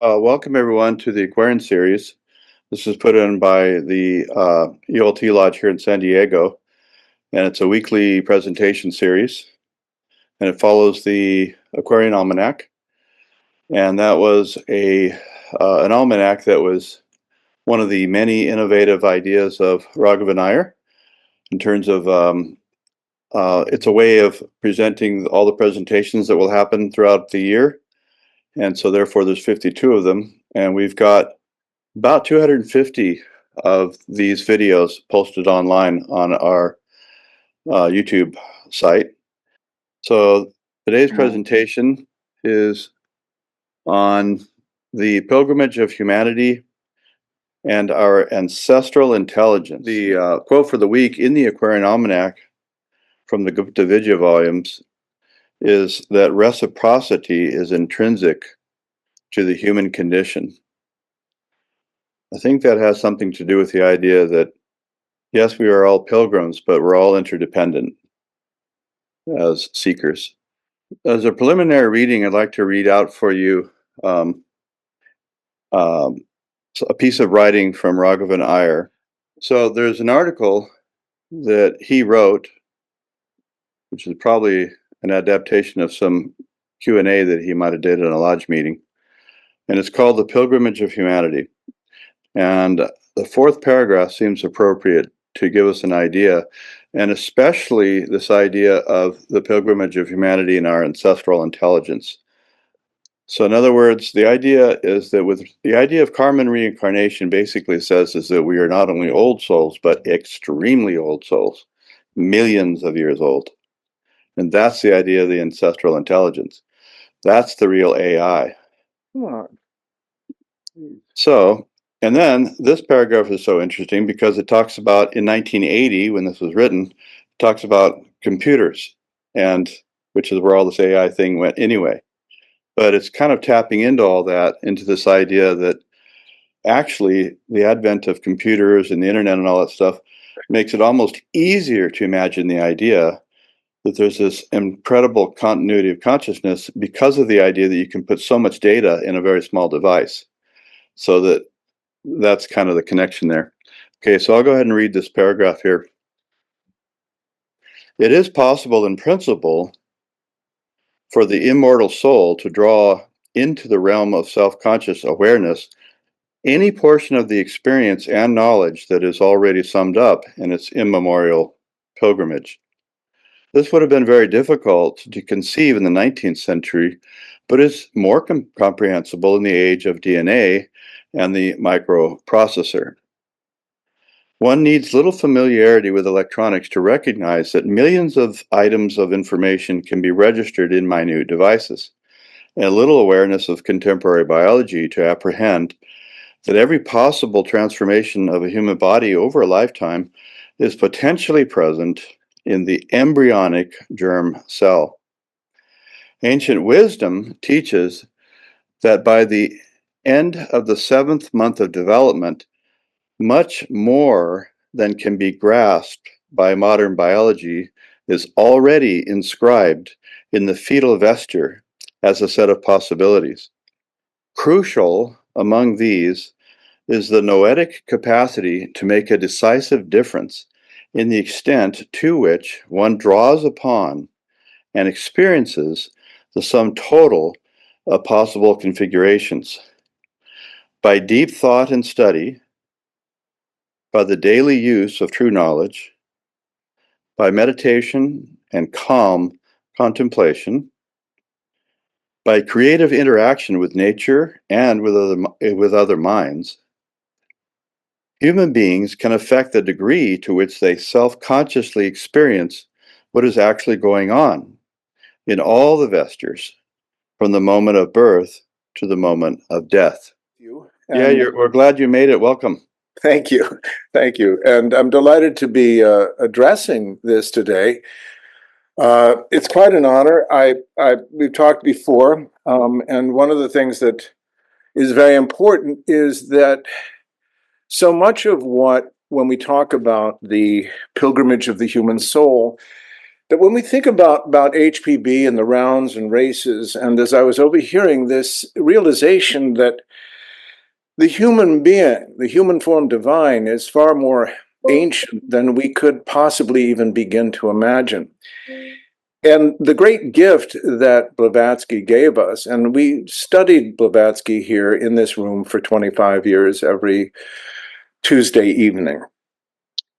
Welcome everyone to the Aquarian series. This is put in by the ELT Lodge here in San Diego, and it's a weekly presentation series, and it follows the Aquarian Almanac. And that was an almanac that was one of the many innovative ideas of Raghavan Iyer in terms of it's a way of presenting all the presentations that will happen throughout the year, and so therefore there's 52 of them, and we've got about 250 of these videos posted online on our YouTube site. So today's presentation is on the pilgrimage of humanity and our ancestral intelligence. The quote for the week in the Aquarian Almanac from the Gupta Vidya volumes is that reciprocity is intrinsic to the human condition. I think that has something to do with the idea that yes, we are all pilgrims, but we're all interdependent as seekers. As a preliminary reading, I'd like to read out for you um, um, a piece of writing from Raghavan Iyer. So there's an article that he wrote, which is probably an adaptation of some Q&A that he might have did in a lodge meeting, and it's called The Pilgrimage of Humanity. And the fourth paragraph seems appropriate to give us an idea, and especially this idea of the pilgrimage of humanity and our ancestral intelligence. So in other words, the idea is that with the idea of karma and reincarnation basically says is that we are not only old souls, but extremely old souls, millions of years old. And that's the idea of the ancestral intelligence. That's the real AI. So, and then this paragraph is so interesting because it talks about in 1980, when this was written, it talks about computers, and which is where all this AI thing went anyway. But it's kind of tapping into all that, into this idea that actually the advent of computers and the internet and all that stuff makes it almost easier to imagine the idea that there's this incredible continuity of consciousness because of the idea that you can put so much data in a very small device. So that's kind of the connection there. Okay, so I'll go ahead and read this paragraph here. It is possible in principle for the immortal soul to draw into the realm of self-conscious awareness any portion of the experience and knowledge that is already summed up in its immemorial pilgrimage. This would have been very difficult to conceive in the 19th century, but is more comprehensible in the age of DNA and the microprocessor. One needs little familiarity with electronics to recognize that millions of items of information can be registered in minute devices, and little awareness of contemporary biology to apprehend that every possible transformation of a human body over a lifetime is potentially present in the embryonic germ cell. Ancient wisdom teaches that by the end of the 7th month of development, much more than can be grasped by modern biology is already inscribed in the fetal vesture as a set of possibilities. Crucial among these is the noetic capacity to make a decisive difference in the extent to which one draws upon and experiences the sum total of possible configurations. By deep thought and study, by the daily use of true knowledge, by meditation and calm contemplation, by creative interaction with nature and with other minds, human beings can affect the degree to which they self-consciously experience what is actually going on in all the vestures, from the moment of birth to the moment of death. We're glad you made it. Welcome. Thank you. Thank you. And I'm delighted to be addressing this today. It's quite an honor. We've talked before, and one of the things that is very important is that so much of when we talk about the pilgrimage of the human soul, that when we think about HPB and the rounds and races, and as I was overhearing this realization that the human being, the human form divine, is far more ancient than we could possibly even begin to imagine. And the great gift that Blavatsky gave us, and we studied Blavatsky here in this room for 25 years every Tuesday evening.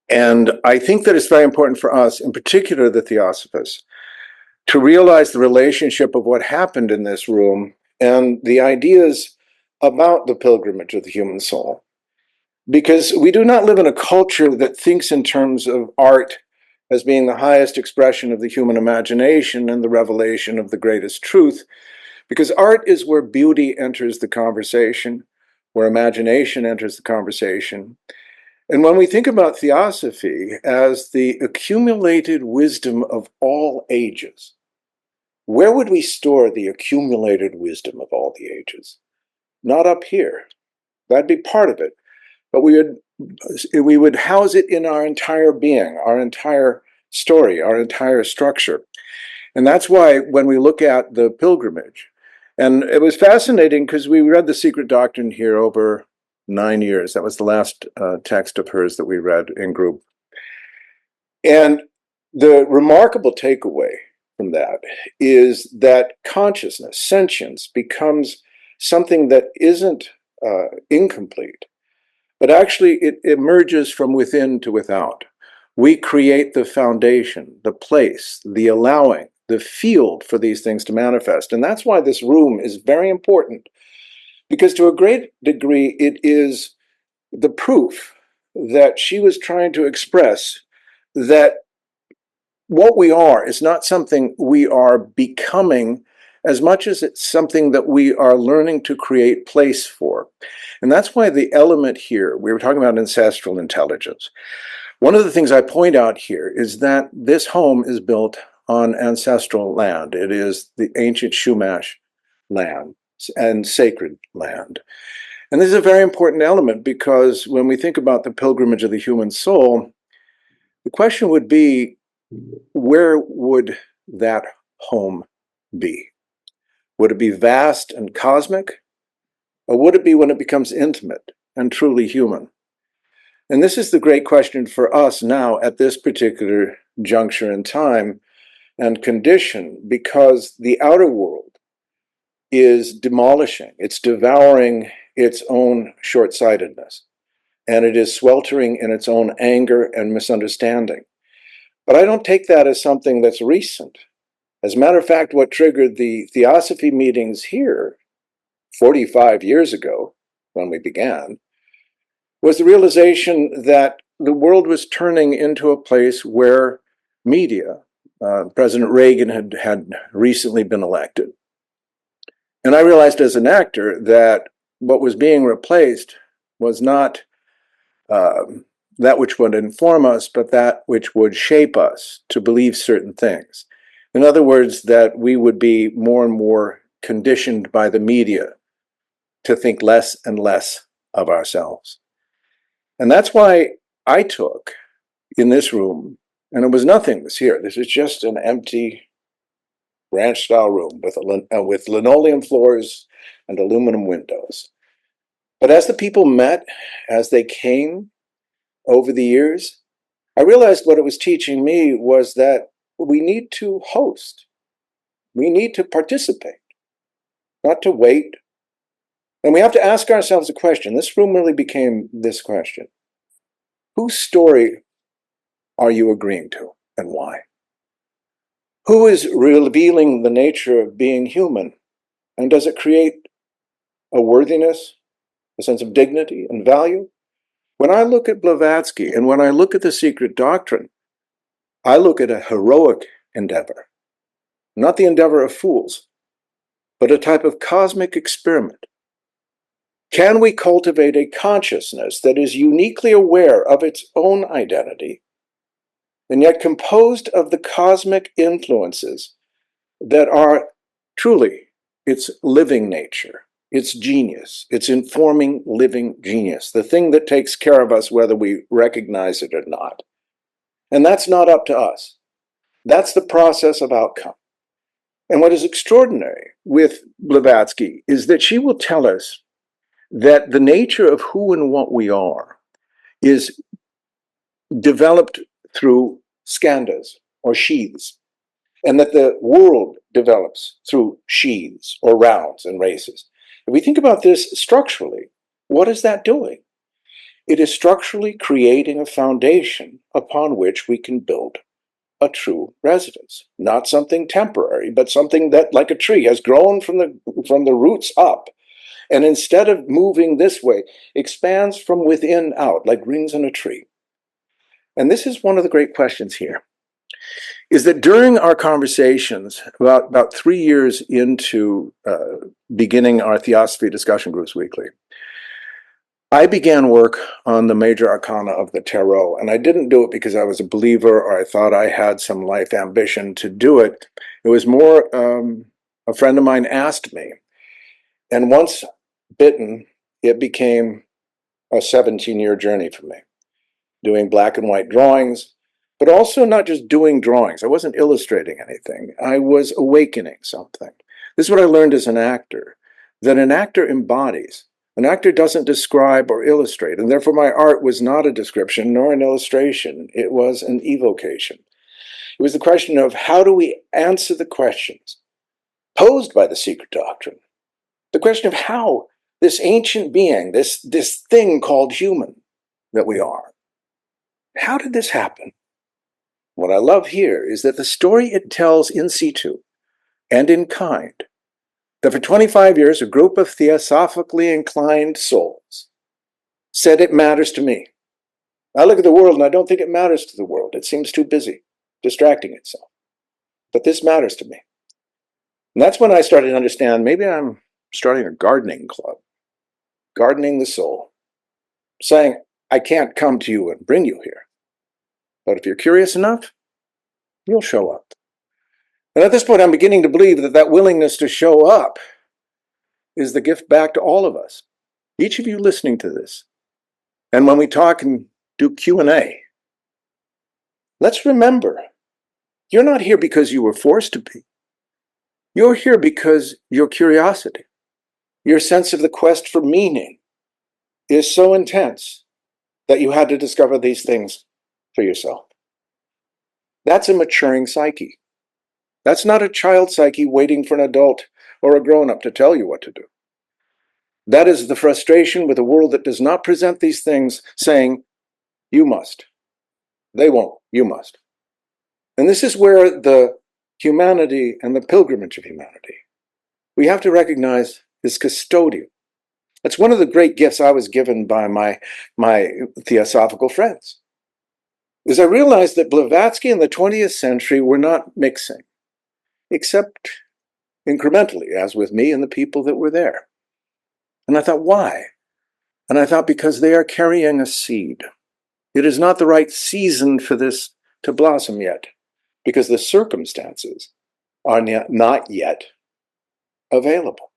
And I think that it's very important for us, in particular the Theosophists, to realize the relationship of what happened in this room and the ideas about the pilgrimage of the human soul. Because we do not live in a culture that thinks in terms of art as being the highest expression of the human imagination and the revelation of the greatest truth, because art is where beauty enters the conversation, where imagination enters the conversation. And when we think about theosophy as the accumulated wisdom of all ages, where would we store the accumulated wisdom of all the ages? Not up here. That'd be part of it. But we would house it in our entire being, our entire story, our entire structure. And that's why when we look at the pilgrimage, and it was fascinating because we read The Secret Doctrine here over 9 years. That was the last text of hers that we read in group. And the remarkable takeaway from that is that consciousness, sentience, becomes something that isn't incomplete, but actually it emerges from within to without. We create the foundation, the place, the allowing, the field for these things to manifest. And that's why this room is very important, because to a great degree, it is the proof that she was trying to express that what we are is not something we are becoming as much as it's something that we are learning to create place for. And that's why the element here, we were talking about ancestral intelligence. One of the things I point out here is that this home is built on ancestral land. It is the ancient Shumash land and sacred land. And this is a very important element because when we think about the pilgrimage of the human soul, the question would be, where would that home be? Would it be vast and cosmic? Or would it be when it becomes intimate and truly human? And this is the great question for us now at this particular juncture in time and condition, because the outer world is demolishing, it's devouring its own short-sightedness, and it is sweltering in its own anger and misunderstanding. But I don't take that as something that's recent. As a matter of fact, what triggered the Theosophy meetings here 45 years ago, when we began, was the realization that the world was turning into a place where media, President Reagan had recently been elected. And I realized as an actor that what was being replaced was not that which would inform us, but that which would shape us to believe certain things. In other words, that we would be more and more conditioned by the media to think less and less of ourselves. And that's why I took in this room, and it was nothing was here. This is just an empty ranch style room with linoleum floors and aluminum windows. But as the people met, as they came over the years, I realized what it was teaching me was that we need to host. We need to participate, not to wait. And we have to ask ourselves a question. This room really became this question. Whose story are you agreeing to and why? Who is revealing the nature of being human? And does it create a worthiness, a sense of dignity and value? When I look at Blavatsky and when I look at the Secret Doctrine, I look at a heroic endeavor, not the endeavor of fools, but a type of cosmic experiment. Can we cultivate a consciousness that is uniquely aware of its own identity and yet composed of the cosmic influences that are truly its living nature, its genius, its informing living genius, the thing that takes care of us whether we recognize it or not? And that's not up to us. That's the process of outcome. And what is extraordinary with Blavatsky is that she will tell us that the nature of who and what we are is developed through skandhas or sheaths, and that the world develops through sheaths or rounds and races. If we think about this structurally, what is that doing? It is structurally creating a foundation upon which we can build a true residence, not something temporary, but something that, like a tree, has grown from the roots up, and instead of moving this way, expands from within out, like rings in a tree. And this is one of the great questions here, is that during our conversations, about 3 years into beginning our Theosophy discussion groups weekly, I began work on the major arcana of the tarot, and I didn't do it because I was a believer or I thought I had some life ambition to do it. It was more, a friend of mine asked me, and once bitten, it became a 17-year journey for me, doing black and white drawings, but also not just doing drawings. I wasn't illustrating anything. I was awakening something. This is what I learned as an actor, that an actor embodies. An actor doesn't describe or illustrate, and therefore my art was not a description nor an illustration. It was an evocation. It was the question of how do we answer the questions posed by the secret doctrine? The question of how this ancient being, this thing called human that we are, how did this happen? What I love here is that the story it tells in situ and in kind, that for 25 years, a group of theosophically inclined souls said it matters to me. I look at the world and I don't think it matters to the world. It seems too busy, distracting itself. But this matters to me. And that's when I started to understand maybe I'm starting a gardening club, gardening the soul, saying, I can't come to you and bring you here. But if you're curious enough, you'll show up. And at this point, I'm beginning to believe that that willingness to show up is the gift back to all of us, each of you listening to this. And when we talk and do Q&A, let's remember, you're not here because you were forced to be. You're here because your curiosity, your sense of the quest for meaning is so intense that you had to discover these things for yourself. That's a maturing psyche. That's not a child psyche waiting for an adult or a grown-up to tell you what to do. That is the frustration with a world that does not present these things saying, you must. They won't, you must. And this is where the humanity and the pilgrimage of humanity, we have to recognize, is custodial. That's one of the great gifts I was given by my theosophical friends, is I realized that Blavatsky in the 20th century were not mixing, except incrementally, as with me and the people that were there. And I thought, why? And I thought, because they are carrying a seed. It is not the right season for this to blossom yet, because the circumstances are not yet available.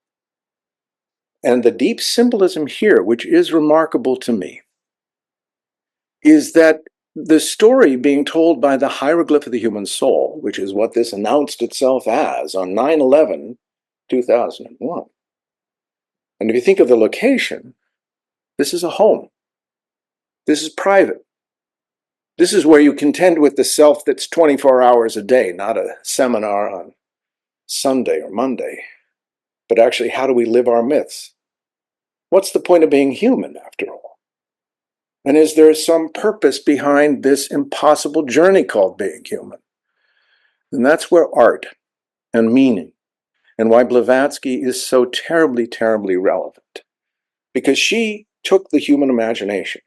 And the deep symbolism here, which is remarkable to me, is that the story being told by the hieroglyph of the human soul, which is what this announced itself as on 9/11/2001. And if you think of the location, this is a home. This is private. This is where you contend with the self that's 24 hours a day, not a seminar on Sunday or Monday, but actually, how do we live our myths? What's the point of being human, after all? And is there some purpose behind this impossible journey called being human? And that's where art and meaning, and why Blavatsky is so terribly, terribly relevant. Because she took the human imagination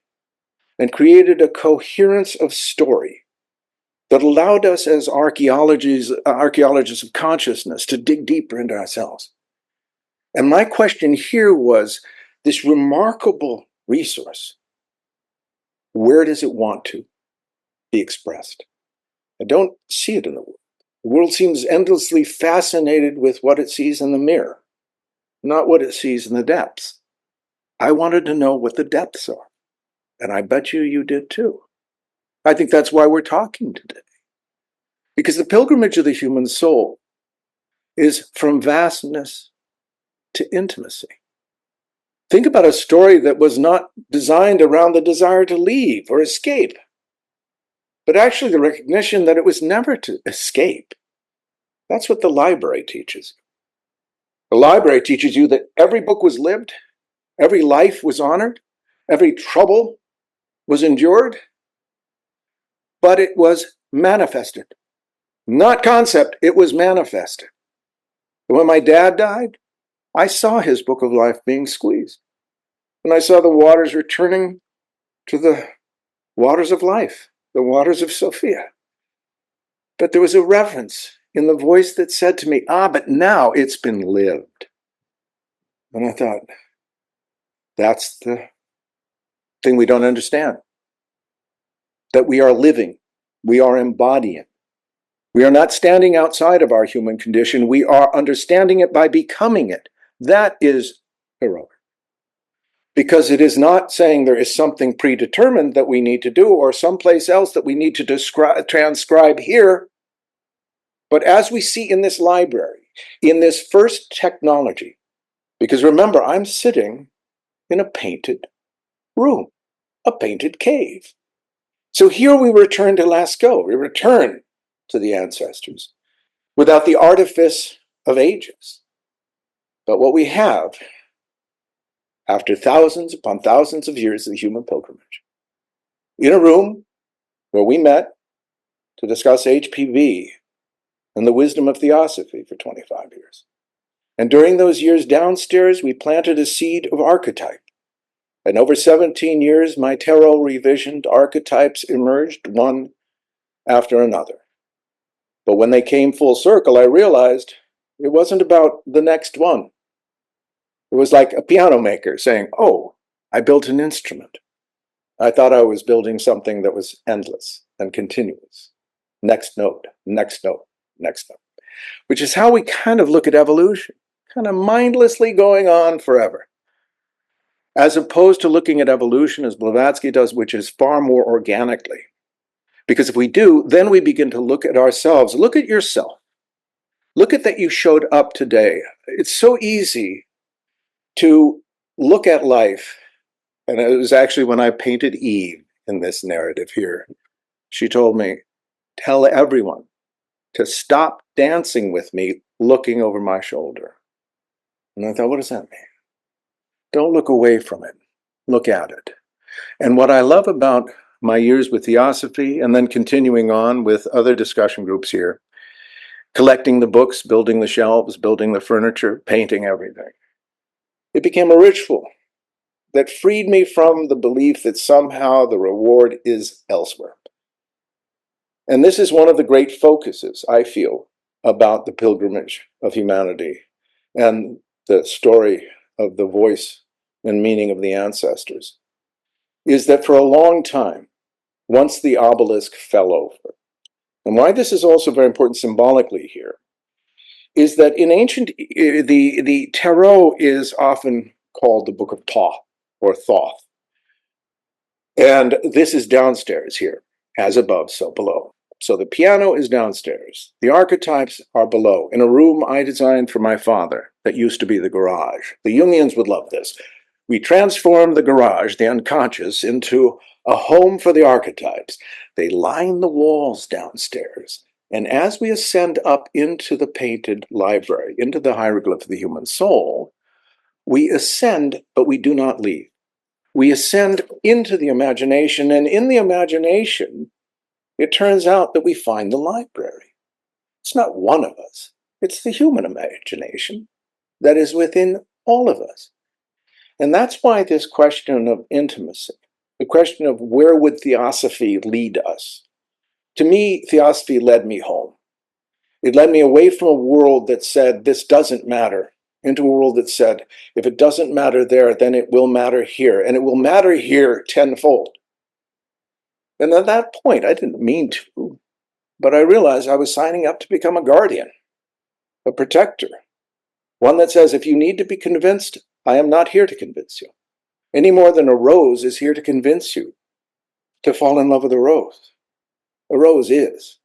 and created a coherence of story that allowed us as archaeologists of consciousness to dig deeper into ourselves. And my question here was, this remarkable resource, where does it want to be expressed? I don't see it in the world. The world seems endlessly fascinated with what it sees in the mirror, not what it sees in the depths. I wanted to know what the depths are, and I bet you did too. I think that's why we're talking today. Because the pilgrimage of the human soul is from vastness to intimacy. Think about a story that was not designed around the desire to leave or escape, but actually the recognition that it was never to escape. That's what the library teaches. The library teaches you that every book was lived, every life was honored, every trouble was endured, but it was manifested. Not concept, it was manifested. When my dad died, I saw his book of life being squeezed. And I saw the waters returning to the waters of life, the waters of Sophia. But there was a reverence in the voice that said to me, but now it's been lived. And I thought, that's the thing we don't understand. That we are living, we are embodying. We are not standing outside of our human condition, we are understanding it by becoming it. That is heroic. Because it is not saying there is something predetermined that we need to do or someplace else that we need to transcribe here. But as we see in this library, in this first technology, because remember, I'm sitting in a painted room, a painted cave. So here we return to Lascaux, we return to the ancestors without the artifice of ages. But what we have, after thousands upon thousands of years of the human pilgrimage, in a room where we met to discuss HPV and the wisdom of theosophy for 25 years. And during those years downstairs, we planted a seed of archetype. And over 17 years, my tarot revisioned archetypes emerged one after another. But when they came full circle, I realized it wasn't about the next one. It was like a piano maker saying, oh, I built an instrument. I thought I was building something that was endless and continuous. Next note, next note, next note. Which is how we kind of look at evolution, kind of mindlessly going on forever. As opposed to looking at evolution as Blavatsky does, which is far more organically. Because if we do, then we begin to look at ourselves. Look at yourself. Look at that you showed up today. It's so easy to look at life. And it was actually when I painted Eve in this narrative here. She told me, tell everyone to stop dancing with me looking over my shoulder. And I thought, what does that mean? Don't look away from it. Look at it. And what I love about my years with Theosophy and then continuing on with other discussion groups here, collecting the books, building the shelves, building the furniture, painting everything, it became a ritual that freed me from the belief that somehow the reward is elsewhere. And this is one of the great focuses, I feel, about the pilgrimage of humanity and the story of the voice and meaning of the ancestors, is that for a long time, once the obelisk fell over, and why this is also very important symbolically here, is that in ancient, the tarot is often called the book of Thoth or Thoth. And this is downstairs here, as above, so below. So the piano is downstairs. The archetypes are below, in a room I designed for my father that used to be the garage. The Jungians would love this. We transformed the garage, the unconscious, into a home for the archetypes. They line the walls downstairs. And as we ascend up into the painted library, into the hieroglyph of the human soul, we ascend, but we do not leave. We ascend into the imagination, and in the imagination, it turns out that we find the library. It's not one of us. It's the human imagination that is within all of us. And that's why this question of intimacy, the question of where would theosophy lead us? To me, theosophy led me home. It led me away from a world that said, this doesn't matter, into a world that said, if it doesn't matter there, then it will matter here, and it will matter here tenfold. And at that point, I didn't mean to, but I realized I was signing up to become a guardian, a protector, one that says, if you need to be convinced, I am not here to convince you, any more than a rose is here to convince you to fall in love with a rose. A rose is.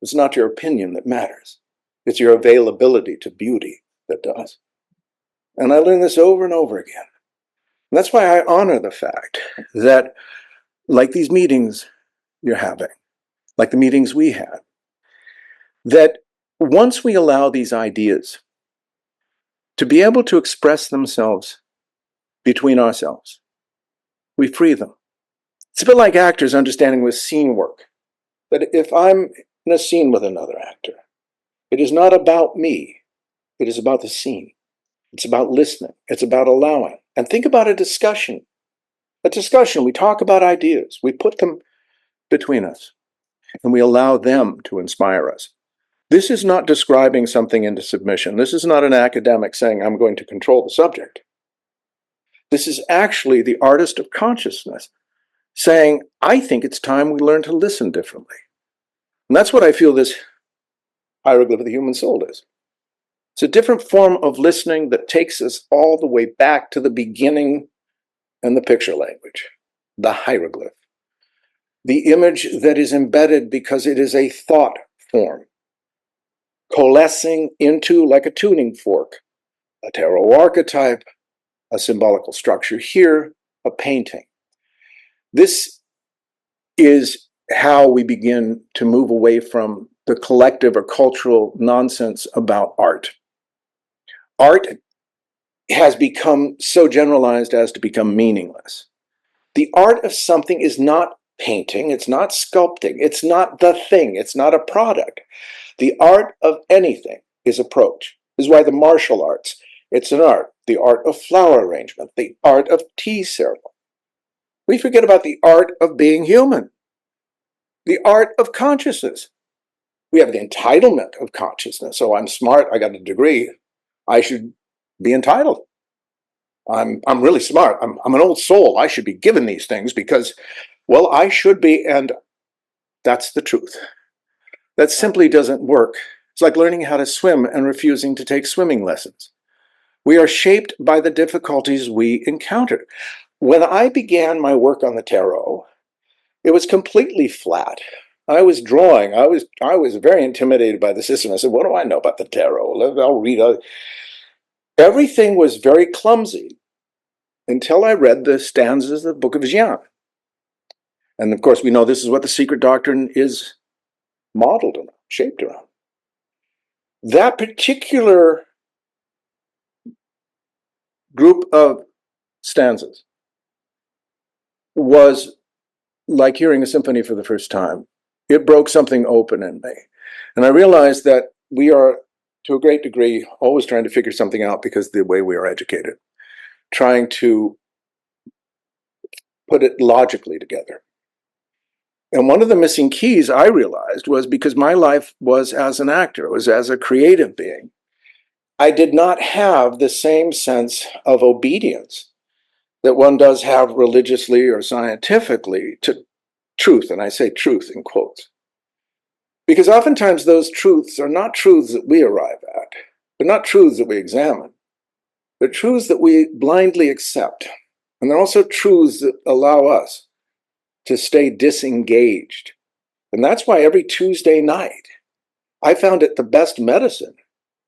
It's not your opinion that matters. It's your availability to beauty that does. And I learned this over and over again. And that's why I honor the fact that, like these meetings you're having, like the meetings we had, that once we allow these ideas to be able to express themselves between ourselves, we free them. It's a bit like actors understanding with scene work, that if I'm in a scene with another actor, it is not about me, it is about the scene. It's about listening. It's about allowing. And think about a discussion. A discussion, we talk about ideas. We put them between us and we allow them to inspire us. This is not describing something into submission. This is not an academic saying, I'm going to control the subject. This is actually the artist of consciousness saying, I think it's time we learn to listen differently. And that's what I feel this hieroglyph of the human soul is. It's a different form of listening that takes us all the way back to the beginning and the picture language, the hieroglyph. The image that is embedded because it is a thought form, coalescing into, like a tuning fork, a tarot archetype, a symbolical structure here, a painting. This is how we begin to move away from the collective or cultural nonsense about art. Art has become so generalized as to become meaningless. The art of something is not painting, it's not sculpting, it's not the thing, it's not a product. The art of anything is approach. This is why the martial arts, it's an art. The art of flower arrangement, the art of tea ceremony. We forget about the art of being human, the art of consciousness. We have the entitlement of consciousness. So I'm smart, I got a degree, I should be entitled. I'm really smart. I'm an old soul. I should be given these things because, well, I should be, and that's the truth. That simply doesn't work. It's like learning how to swim and refusing to take swimming lessons. We are shaped by the difficulties we encounter. When I began my work on the tarot, it was completely flat. I was drawing. I was very intimidated by the system. I said, what do I know about the tarot? I'll read. Everything was very clumsy until I read the stanzas of the Book of Jian. And of course, we know this is what the secret doctrine is modeled around, shaped around. That particular group of stanzas was like hearing a symphony for the first time. It broke something open in me. And I realized that we are, to a great degree, always trying to figure something out because of the way we are educated, trying to put it logically together. And one of the missing keys I realized was because my life was as an actor, it was as a creative being. I did not have the same sense of obedience that one does have religiously or scientifically to truth, and I say truth in quotes. Because oftentimes those truths are not truths that we arrive at. They're not truths that we examine. They're truths that we blindly accept. And they're also truths that allow us to stay disengaged. And that's why every Tuesday night, I found it the best medicine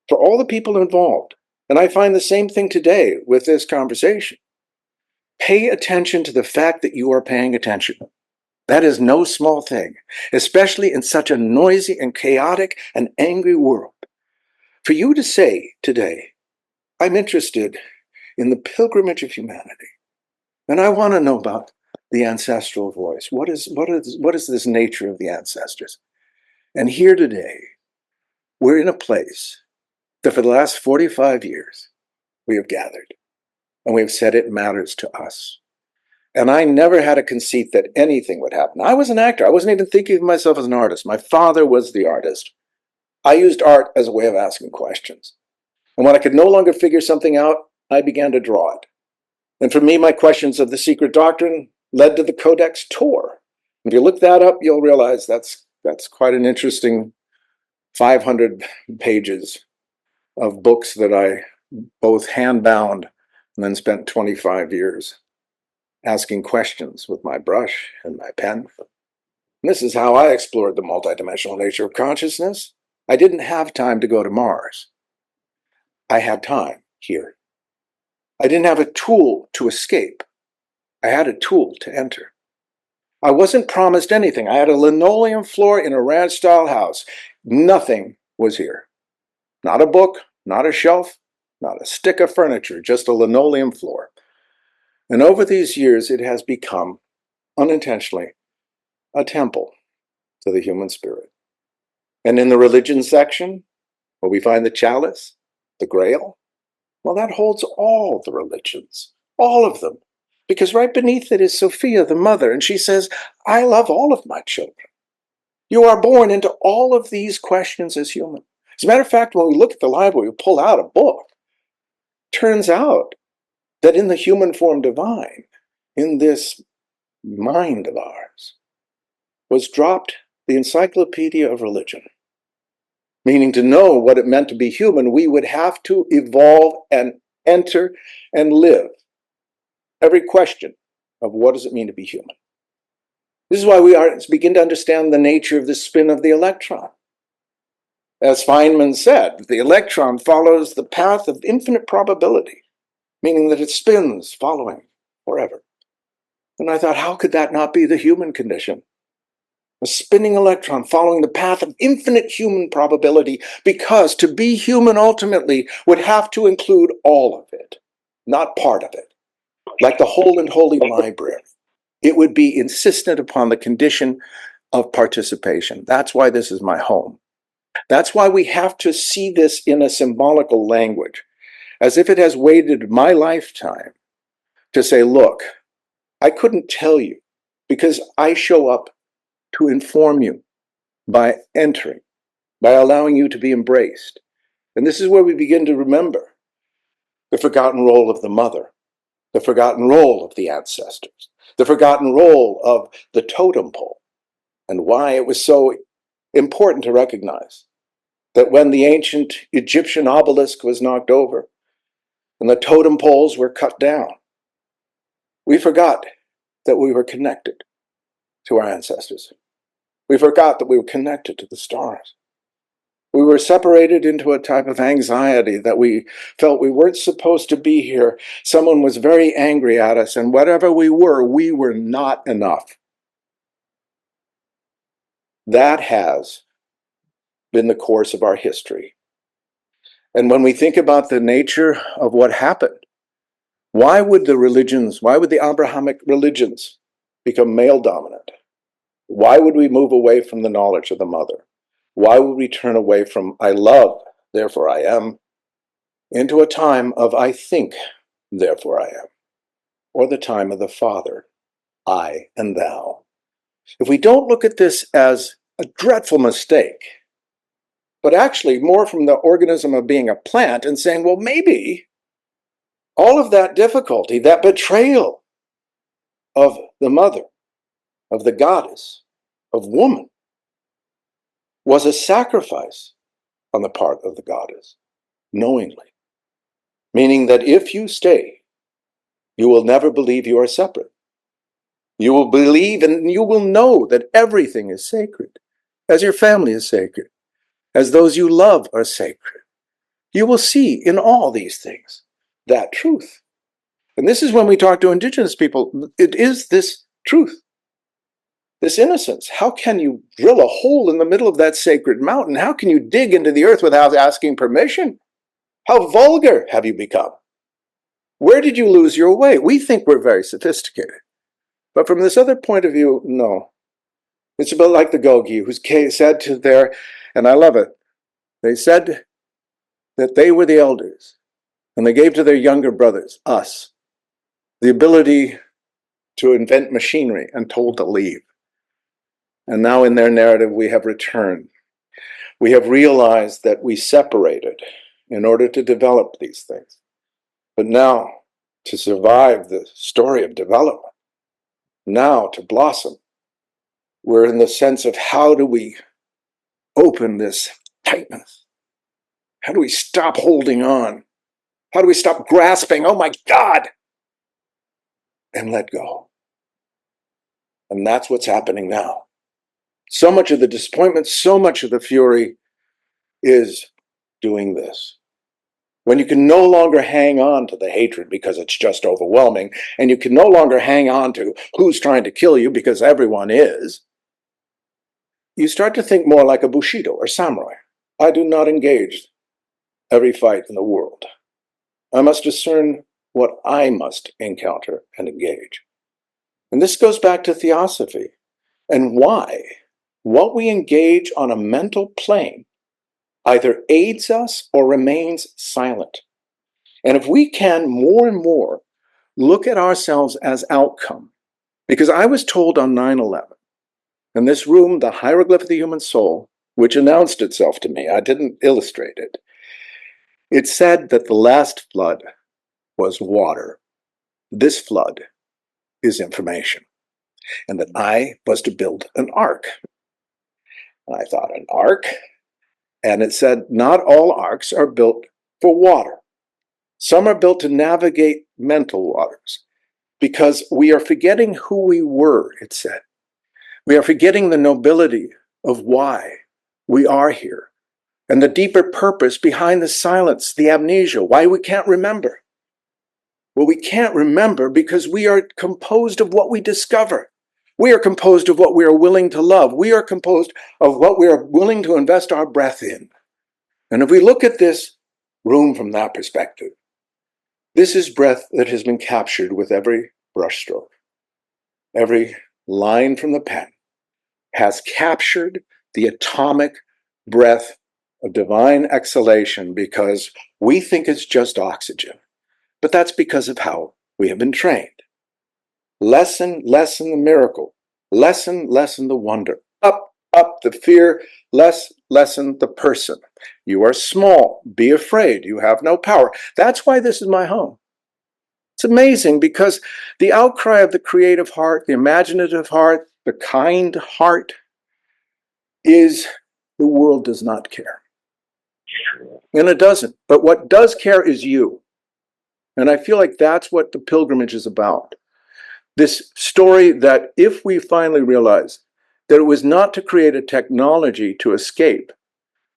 for all the people involved. And I find the same thing today with this conversation. Pay attention to the fact that you are paying attention. That is no small thing, especially in such a noisy and chaotic and angry world. For you to say today, I'm interested in the pilgrimage of humanity, and I want to know about the ancestral voice. What is this nature of the ancestors? And here today, we're in a place that for the last 45 years, we have gathered, and we have said it matters to us. And I never had a conceit that anything would happen. I was an actor. I wasn't even thinking of myself as an artist. My father was the artist. I used art as a way of asking questions. And when I could no longer figure something out, I began to draw it. And for me, my questions of the secret doctrine led to the Codex Tor. If you look that up, you'll realize that's quite an interesting 500 pages of books that I both hand-bound and then spent 25 years asking questions with my brush and my pen. And this is how I explored the multidimensional nature of consciousness. I didn't have time to go to Mars. I had time here. I didn't have a tool to escape. I had a tool to enter. I wasn't promised anything. I had a linoleum floor in a ranch-style house. Nothing was here. Not a book, not a shelf, not a stick of furniture, just a linoleum floor. And over these years, it has become, unintentionally, a temple to the human spirit. And in the religion section, where we find the chalice, the grail, well, that holds all the religions, all of them. Because right beneath it is Sophia, the mother, and she says, I love all of my children. You are born into all of these questions as human. As a matter of fact, when we look at the library, we pull out a book. Turns out that in the human form divine, in this mind of ours, was dropped the Encyclopedia of Religion. Meaning, to know what it meant to be human, we would have to evolve and enter and live every question of what does it mean to be human. This is why we begin to understand the nature of the spin of the electron. As Feynman said, the electron follows the path of infinite probability, meaning that it spins following forever. And I thought, how could that not be the human condition? A spinning electron following the path of infinite human probability, because to be human ultimately would have to include all of it, not part of it. Like the whole and holy library, it would be insistent upon the condition of participation. That's why this is my home. That's why we have to see this in a symbolical language, as if it has waited my lifetime to say, look, I couldn't tell you because I show up to inform you by entering, by allowing you to be embraced. And this is where we begin to remember the forgotten role of the mother, the forgotten role of the ancestors, the forgotten role of the totem pole, and why it was so important to recognize that when the ancient Egyptian obelisk was knocked over and the totem poles were cut down, we forgot that we were connected to our ancestors. We forgot that we were connected to the stars. We were separated into a type of anxiety that we felt we weren't supposed to be here. Someone was very angry at us, and whatever we were not enough. That has been the course of our history. And when we think about the nature of what happened, why would the Abrahamic religions become male dominant? Why would we move away from the knowledge of the mother? Why would we turn away from I love, therefore I am, into a time of I think, therefore I am, or the time of the Father, I and thou? If we don't look at this as a dreadful mistake, but actually more from the organism of being a plant and saying, well, maybe all of that difficulty, that betrayal of the mother, of the goddess, of woman, was a sacrifice on the part of the goddess, knowingly. Meaning that if you stay, you will never believe you are separate. You will believe and you will know that everything is sacred, as your family is sacred, as those you love are sacred. You will see in all these things that truth. And this is when we talk to indigenous people, it is this truth, this innocence. How can you drill a hole in the middle of that sacred mountain? How can you dig into the earth without asking permission? How vulgar have you become? Where did you lose your way? We think we're very sophisticated. But from this other point of view, no. It's a bit like the Gogi, who said to their, and I love it, they said that they were the elders, and they gave to their younger brothers, us, the ability to invent machinery and told to leave. And now in their narrative, we have returned. We have realized that we separated in order to develop these things. But now, to survive the story of development, now to blossom, we're in the sense of how do we open this tightness? How do we stop holding on? How do we stop grasping, oh my God, and let go? And that's what's happening now. So much of the disappointment, so much of the fury is doing this. When you can no longer hang on to the hatred because it's just overwhelming, and you can no longer hang on to who's trying to kill you because everyone is, you start to think more like a Bushido or samurai. I do not engage every fight in the world. I must discern what I must encounter and engage. And this goes back to theosophy and why what we engage on a mental plane either aids us or remains silent. And if we can more and more look at ourselves as outcome, because I was told on 9/11, in this room, the hieroglyph of the human soul, which announced itself to me, I didn't illustrate it, it said that the last flood was water. This flood is information, and that I was to build an ark. And I thought, an ark? And it said, not all arks are built for water. Some are built to navigate mental waters, because we are forgetting who we were, it said. We are forgetting the nobility of why we are here, and the deeper purpose behind the silence, the amnesia, why we can't remember. Well, we can't remember because we are composed of what we discover. We are composed of what we are willing to love. We are composed of what we are willing to invest our breath in. And if we look at this room from that perspective, this is breath that has been captured with every brushstroke. Every line from the pen has captured the atomic breath of divine exhalation because we think it's just oxygen. But that's because of how we have been trained. Lessen the miracle. Lessen the wonder. Up the fear. Lessen the person. You are small. Be afraid. You have no power. That's why this is my home. It's amazing because the outcry of the creative heart, the imaginative heart, the kind heart is the world does not care. And it doesn't. But what does care is you. And I feel like that's what the pilgrimage is about. This story that if we finally realize that it was not to create a technology to escape,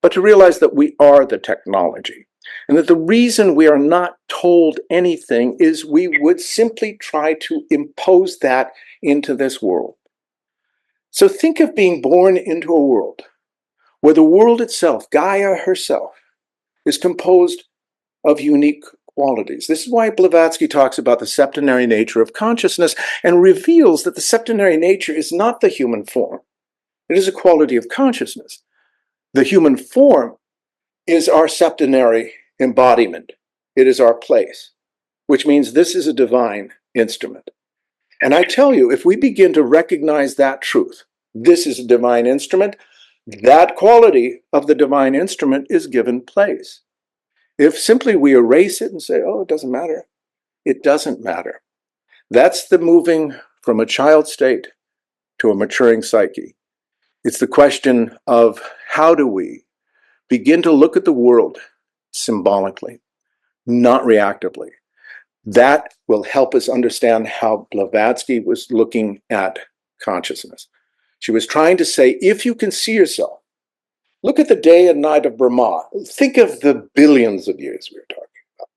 but to realize that we are the technology. And that the reason we are not told anything is we would simply try to impose that into this world. So think of being born into a world where the world itself, Gaia herself, is composed of unique qualities. This is why Blavatsky talks about the septenary nature of consciousness and reveals that the septenary nature is not the human form. It is a quality of consciousness. The human form is our septenary embodiment. It is our place, which means this is a divine instrument. And I tell you, if we begin to recognize that truth, this is a divine instrument, that quality of the divine instrument is given place. If simply we erase it and say, oh, it doesn't matter, it doesn't matter. That's the moving from a child state to a maturing psyche. It's the question of how do we begin to look at the world symbolically, not reactively. That will help us understand how Blavatsky was looking at consciousness. She was trying to say, if you can see yourself, look at the day and night of Brahma. Think of the billions of years we were talking.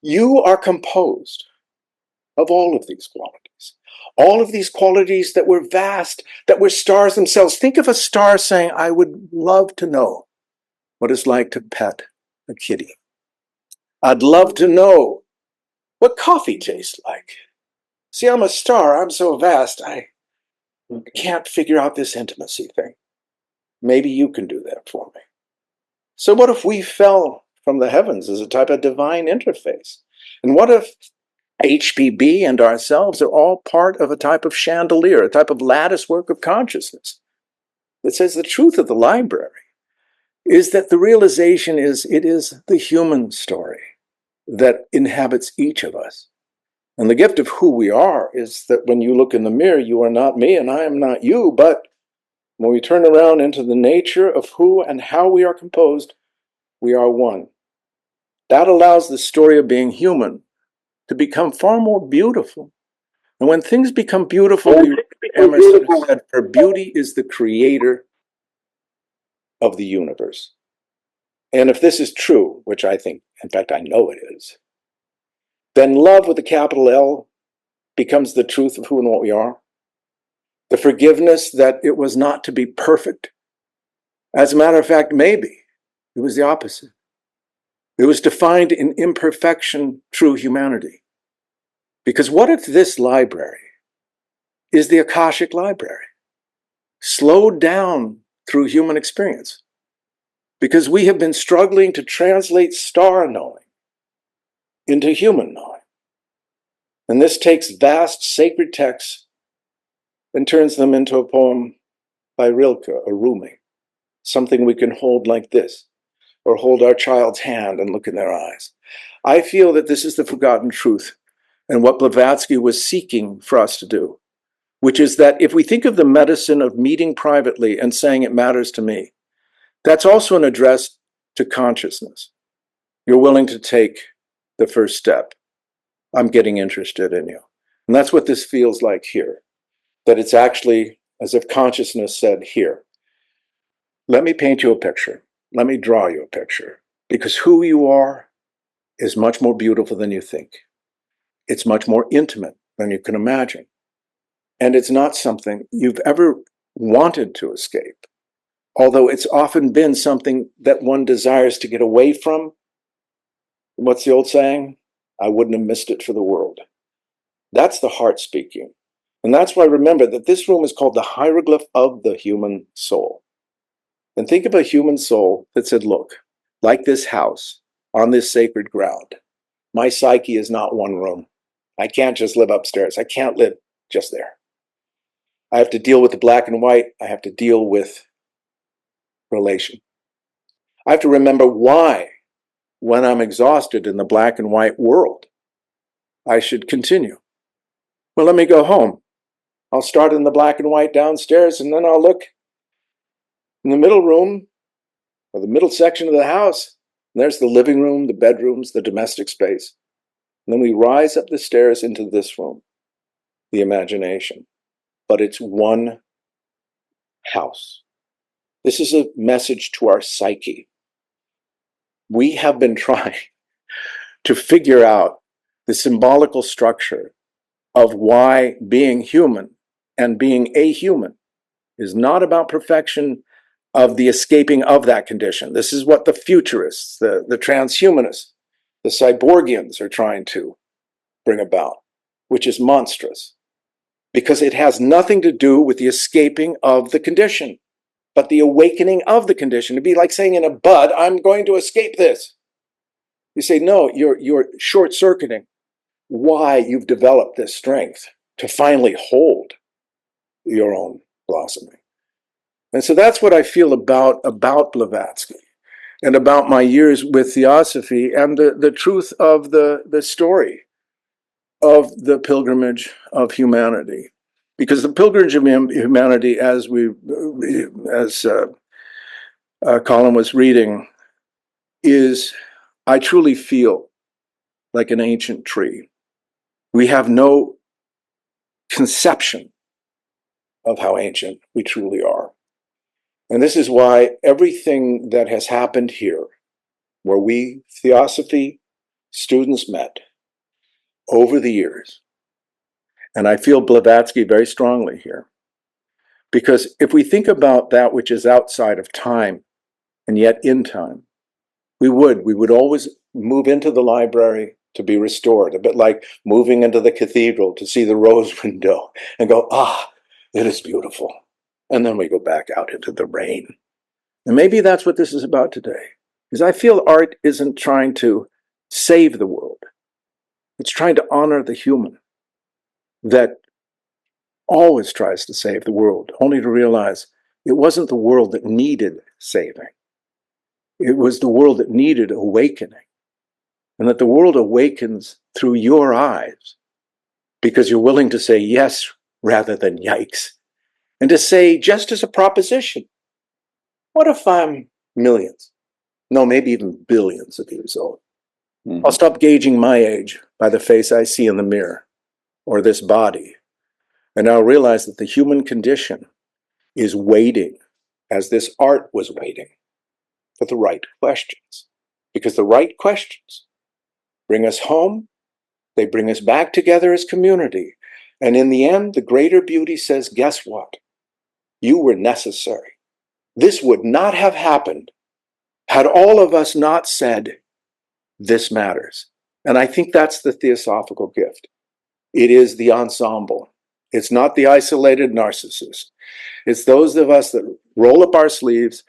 You are composed of all of these qualities. All of these qualities that were vast, that were stars themselves. Think of a star saying, I would love to know what it's like to pet a kitty. I'd love to know what coffee tastes like. See, I'm a star. I'm so vast. I can't figure out this intimacy thing. Maybe you can do that for me. So what if we fell from the heavens as a type of divine interface? And what if HPB and ourselves are all part of a type of chandelier, a type of lattice work of consciousness that says the truth of the library is that the realization is it is the human story that inhabits each of us. And the gift of who we are is that when you look in the mirror, you are not me and I am not you, but when we turn around into the nature of who and how we are composed, we are one. That allows the story of being human to become far more beautiful. And when things become beautiful, Emerson said, "For beauty is the creator of the universe." And if this is true, which I think, in fact, I know it is, then love with a capital L becomes the truth of who and what we are. The forgiveness that it was not to be perfect. As a matter of fact, maybe it was the opposite. It was to find in imperfection true humanity. Because what if this library is the Akashic library, slowed down through human experience? Because we have been struggling to translate star knowing into human knowing. And this takes vast sacred texts and turns them into a poem by Rilke or Rumi, something we can hold like this, or hold our child's hand and look in their eyes. I feel that this is the forgotten truth and what Blavatsky was seeking for us to do, which is that if we think of the medicine of meeting privately and saying it matters to me, that's also an address to consciousness. You're willing to take the first step. I'm getting interested in you. And that's what this feels like here, that it's actually as if consciousness said, here, let me paint you a picture. Let me draw you a picture, because who you are is much more beautiful than you think. It's much more intimate than you can imagine. And it's not something you've ever wanted to escape, although it's often been something that one desires to get away from. What's the old saying? I wouldn't have missed it for the world. That's the heart speaking. And that's why remember that this room is called the hieroglyph of the human soul. And think of a human soul that said, look, like this house on this sacred ground, my psyche is not one room. I can't just live upstairs. I can't live just there. I have to deal with the black and white. I have to deal with relation. I have to remember why, when I'm exhausted in the black and white world, I should continue. Well, let me go home. I'll start in the black and white downstairs, and then I'll look in the middle room or the middle section of the house. And there's the living room, the bedrooms, the domestic space. And then we rise up the stairs into this room, the imagination. But it's one house. This is a message to our psyche. We have been trying to figure out the symbolical structure of why being human and being a human is not about perfection of the escaping of that condition. This is what the futurists, the transhumanists, the cyborgians are trying to bring about, which is monstrous, because it has nothing to do with the escaping of the condition, but the awakening of the condition. It'd be like saying in a bud, I'm going to escape this. You say, no, you're short-circuiting why you've developed this strength to finally hold your own blossoming. And so that's what I feel about Blavatsky and about my years with Theosophy and the truth of the story of the pilgrimage of humanity. Because the pilgrimage of humanity, as Colin was reading, is, I truly feel like an ancient tree. We have no conception of how ancient we truly are. And this is why everything that has happened here, where we, Theosophy students, met over the years, and I feel Blavatsky very strongly here, because if we think about that which is outside of time and yet in time, we would always move into the library to be restored, a bit like moving into the cathedral to see the rose window and go, it is beautiful. And then we go back out into the rain. And maybe that's what this is about today. Because I feel art isn't trying to save the world. It's trying to honor the human that always tries to save the world, only to realize it wasn't the world that needed saving. It was the world that needed awakening. And that the world awakens through your eyes because you're willing to say yes rather than yikes. And to say, just as a proposition, what if I'm millions? No, maybe even billions of years old. Mm-hmm. I'll stop gauging my age by the face I see in the mirror or this body. I now realize that the human condition is waiting, as this art was waiting, for the right questions. Because the right questions bring us home, they bring us back together as community. And in the end, the greater beauty says, guess what? You were necessary. This would not have happened had all of us not said, this matters. And I think that's the theosophical gift. It is the ensemble. It's not the isolated narcissist. It's those of us that roll up our sleeves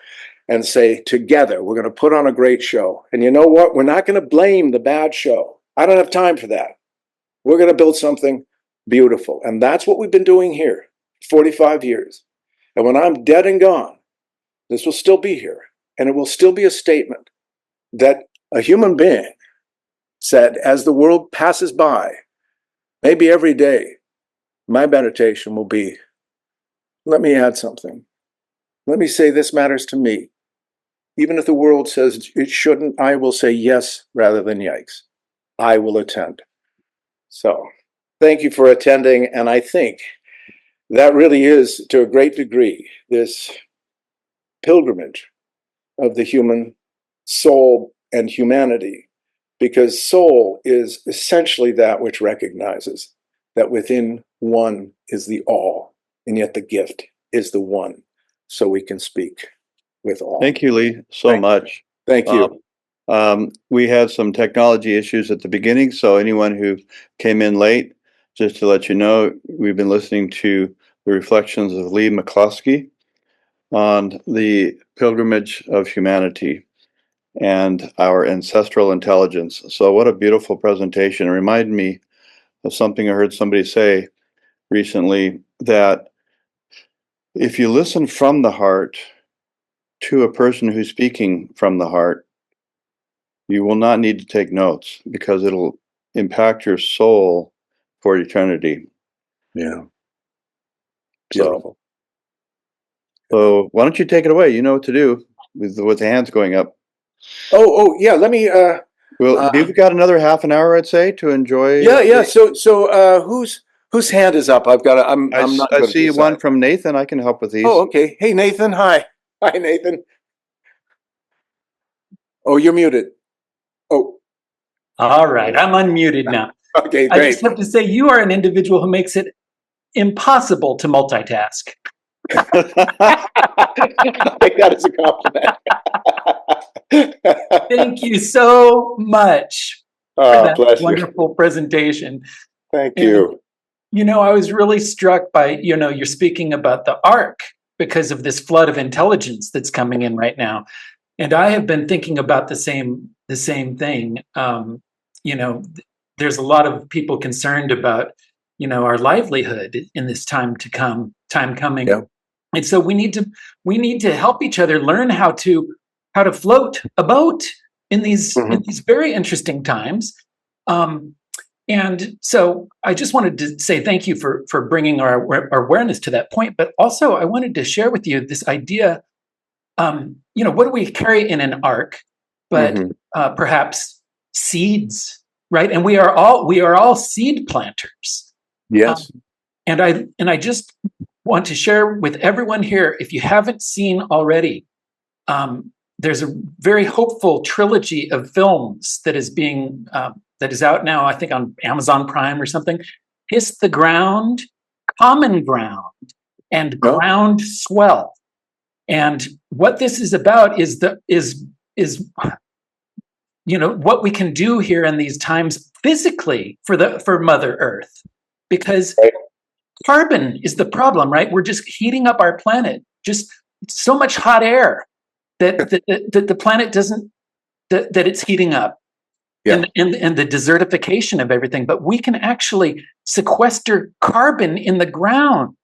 and say, together, we're going to put on a great show. And you know what? We're not going to blame the bad show. I don't have time for that. We're going to build something beautiful. And that's what we've been doing here 45 years. And when I'm dead and gone, this will still be here. And it will still be a statement that a human being said, as the world passes by, maybe every day, my meditation will be, let me add something. Let me say this matters to me. Even if the world says it shouldn't, I will say yes rather than yikes. I will attend. So thank you for attending. And I think that really is, to a great degree, this pilgrimage of the human soul and humanity, because soul is essentially that which recognizes that within one is the all, and yet the gift is the one, so we can speak with all. Thank you, Lee, so much. Thank you. We had some technology issues at the beginning, so anyone who came in late, just to let you know, we've been listening to the reflections of Lee McCloskey on the pilgrimage of humanity and our ancestral intelligence. So what a beautiful presentation. It reminded me of something I heard somebody say recently, that if you listen from the heart to a person who's speaking from the heart, you will not need to take notes because it'll impact your soul for eternity. Yeah. Beautiful. So why don't you take it away? You know what to do with the hands going up. Oh, yeah. Let me. Well, you've got another half an hour, I'd say, to enjoy. Yeah. So, whose hand is up? I've got. I'm not. I see one from Nathan. I can help with these. Oh, okay. Hey, Nathan. Hi, Nathan. Oh, you're muted. Oh. All right, I'm unmuted now. Okay, great. I just have to say, you are an individual who makes it impossible to multitask. I think that is a compliment. Thank you so much for that wonderful presentation. Thank you. You know, I was really struck by, you're speaking about the ark because of this flood of intelligence that's coming in right now. And I have been thinking about the same thing. There's a lot of people concerned about, our livelihood in this time coming. Yeah. And so we need to help each other learn how to float a boat in these very interesting times. And so I just wanted to say thank you for bringing our awareness to that point. But also I wanted to share with you this idea. What do we carry in an ark? But perhaps seeds, right? And we are all seed planters. Yes. And I just want to share with everyone here, if you haven't seen already, there's a very hopeful trilogy of films that is out now, I think on Amazon Prime or something. Kiss the Ground, Common Ground, and Ground Swell. And what this is about is what we can do here in these times physically for Mother Earth, because carbon is the problem, right? We're just heating up our planet, just so much hot air that the planet doesn't, that it's heating up. Yeah. And the desertification of everything. But we can actually sequester carbon in the ground.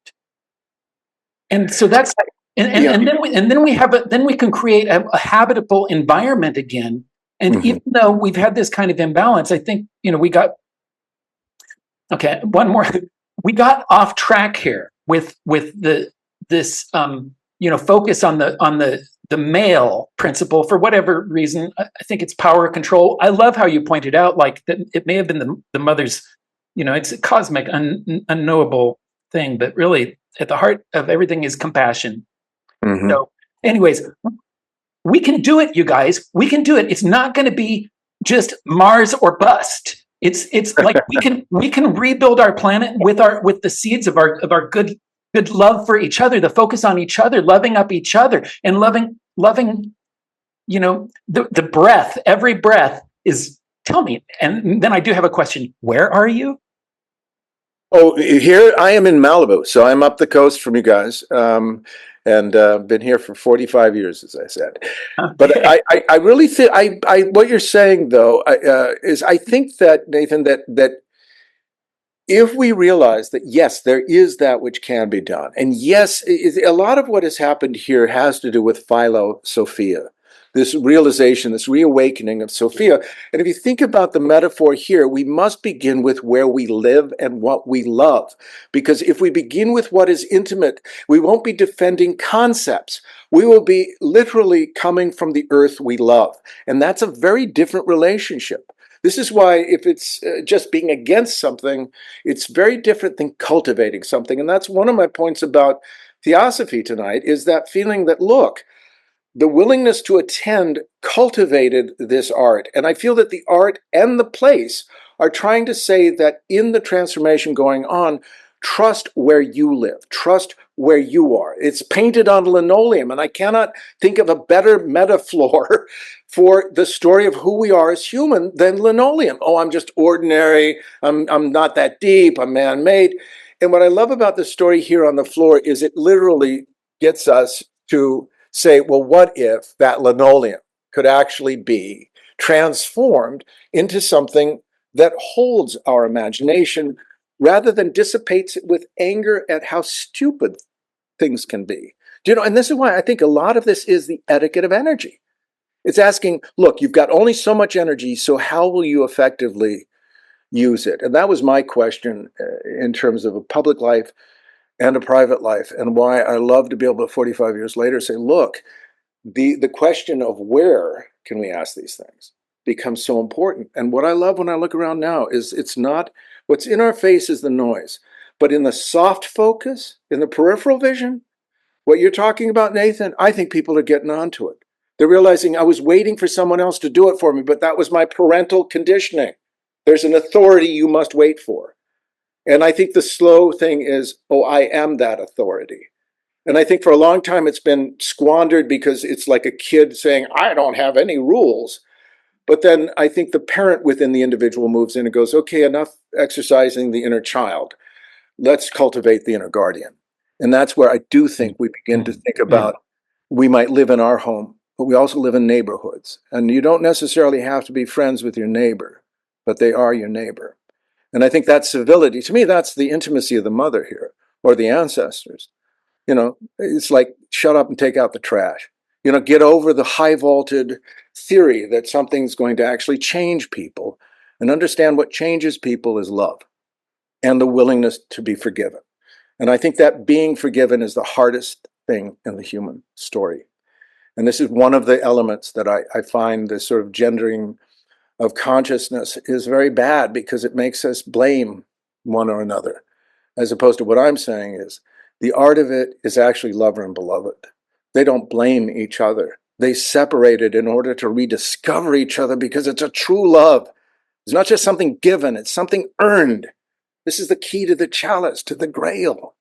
And so that's and then we can create a habitable environment again. And even though we've had this kind of imbalance, I think we got off track here with this focus on the male principle for whatever reason. I think it's power control. I love how you pointed out, like, that it may have been the mother's. It's a cosmic, unknowable thing, but really at the heart of everything is compassion. Mhm. So, anyways, we can do it, you guys. We can do it. It's not going to be just Mars or bust. It's like we can rebuild our planet with the seeds of our good love for each other, the focus on each other, loving up each other, and loving the breath. Every breath is, tell me. And then I do have a question. Where are you? Oh, here I am in Malibu, so I'm up the coast from you guys, and been here for 45 years, as I said. But Okay. I really think what you're saying though is I think that Nathan that if we realize that yes, there is that which can be done, and yes, a lot of what has happened here has to do with Philo Sophia, this realization, this reawakening of Sophia. And if you think about the metaphor here, we must begin with where we live and what we love. Because if we begin with what is intimate, we won't be defending concepts. We will be literally coming from the earth we love. And that's a very different relationship. This is why if it's just being against something, it's very different than cultivating something. And that's one of my points about theosophy tonight, is that feeling that, look, the willingness to attend cultivated this art. And I feel that the art and the place are trying to say that in the transformation going on, trust where you live, trust where you are. It's painted on linoleum, and I cannot think of a better metaphor for the story of who we are as human than linoleum. Oh, I'm just ordinary. I'm not that deep. I'm man-made. And what I love about the story here on the floor is it literally gets us to say, well, what if that linoleum could actually be transformed into something that holds our imagination rather than dissipates it with anger at how stupid things can be? Do you know, and this is why I think a lot of this is the etiquette of energy. It's asking, look, you've got only so much energy, so how will you effectively use it? And that was my question in terms of a public life and a private life, and why I love to be able to 45 years later say, look, the question of where can we ask these things becomes so important. And what I love when I look around now is it's not what's in our face is the noise, but in the soft focus, in the peripheral vision, what you're talking about, Nathan, I think people are getting onto it. They're realizing I was waiting for someone else to do it for me, but that was my parental conditioning. There's an authority you must wait for. And I think the slow thing is, oh, I am that authority. And I think for a long time it's been squandered because it's like a kid saying, I don't have any rules. But then I think the parent within the individual moves in and goes, okay, enough exercising the inner child. Let's cultivate the inner guardian. And that's where I do think we begin to think about, we might live in our home, but we also live in neighborhoods. And you don't necessarily have to be friends with your neighbor, but they are your neighbor. And I think that civility, to me, that's the intimacy of the mother here, or the ancestors. It's like, shut up and take out the trash. Get over the high vaulted theory that something's going to actually change people, and understand what changes people is love and the willingness to be forgiven. And I think that being forgiven is the hardest thing in the human story. And this is one of the elements that I find this sort of gendering of consciousness is very bad, because it makes us blame one or another, as opposed to what I'm saying is the art of it is actually lover and beloved. They don't blame each other. They separate it in order to rediscover each other, because it's a true love. It's not just something given, it's something earned. This is the key to the chalice, to the grail.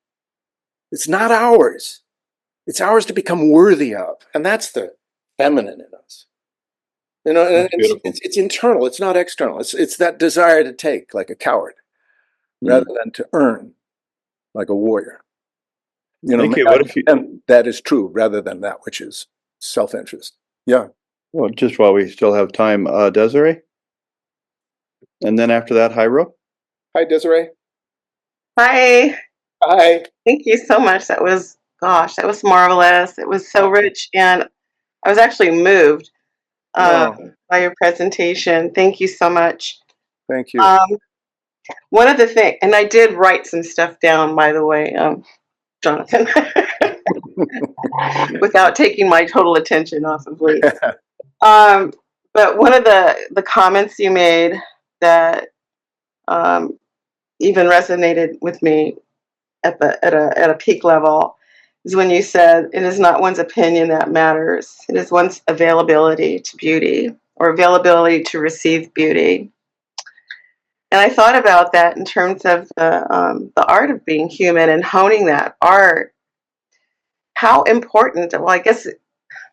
It's not ours. It's ours to become worthy of. And that's the feminine in us. And That's beautiful. it's internal, it's not external. It's that desire to take like a coward rather than to earn like a warrior. Thank you. What if you, And that is true rather than that which is self-interest. Yeah. well, just while we still have time, Desiree, and then after that, Hyro. Hi, Desiree. Hi, Hi. thank you so much. That was marvelous. It was so rich, and I was actually moved Oh, by your presentation. Thank you so much. thank you. Um, One of the things, and I did write some stuff down, by the way, Jonathan, without taking my total attention off of Lee. Um, but one of the comments you made that even resonated with me at a peak level is when you said it is not one's opinion that matters. It is one's availability to beauty or availability to receive beauty. And I thought about that in terms of the art of being human and honing that art. How important, well, I guess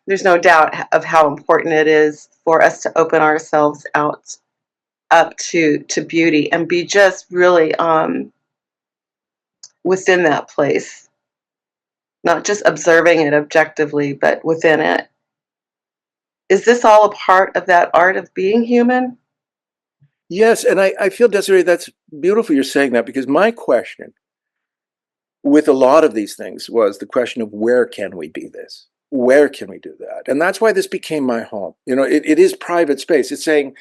there's no doubt of how important it is for us to open ourselves out up to beauty and be just really within that place, not just observing it objectively, but within it. Is this all a part of that art of being human? Yes, and I feel, Desiree, that's beautiful you're saying that, because my question with a lot of these things was the question of where can we be this? Where can we do that? And that's why this became my home. You know, it is private space. It's saying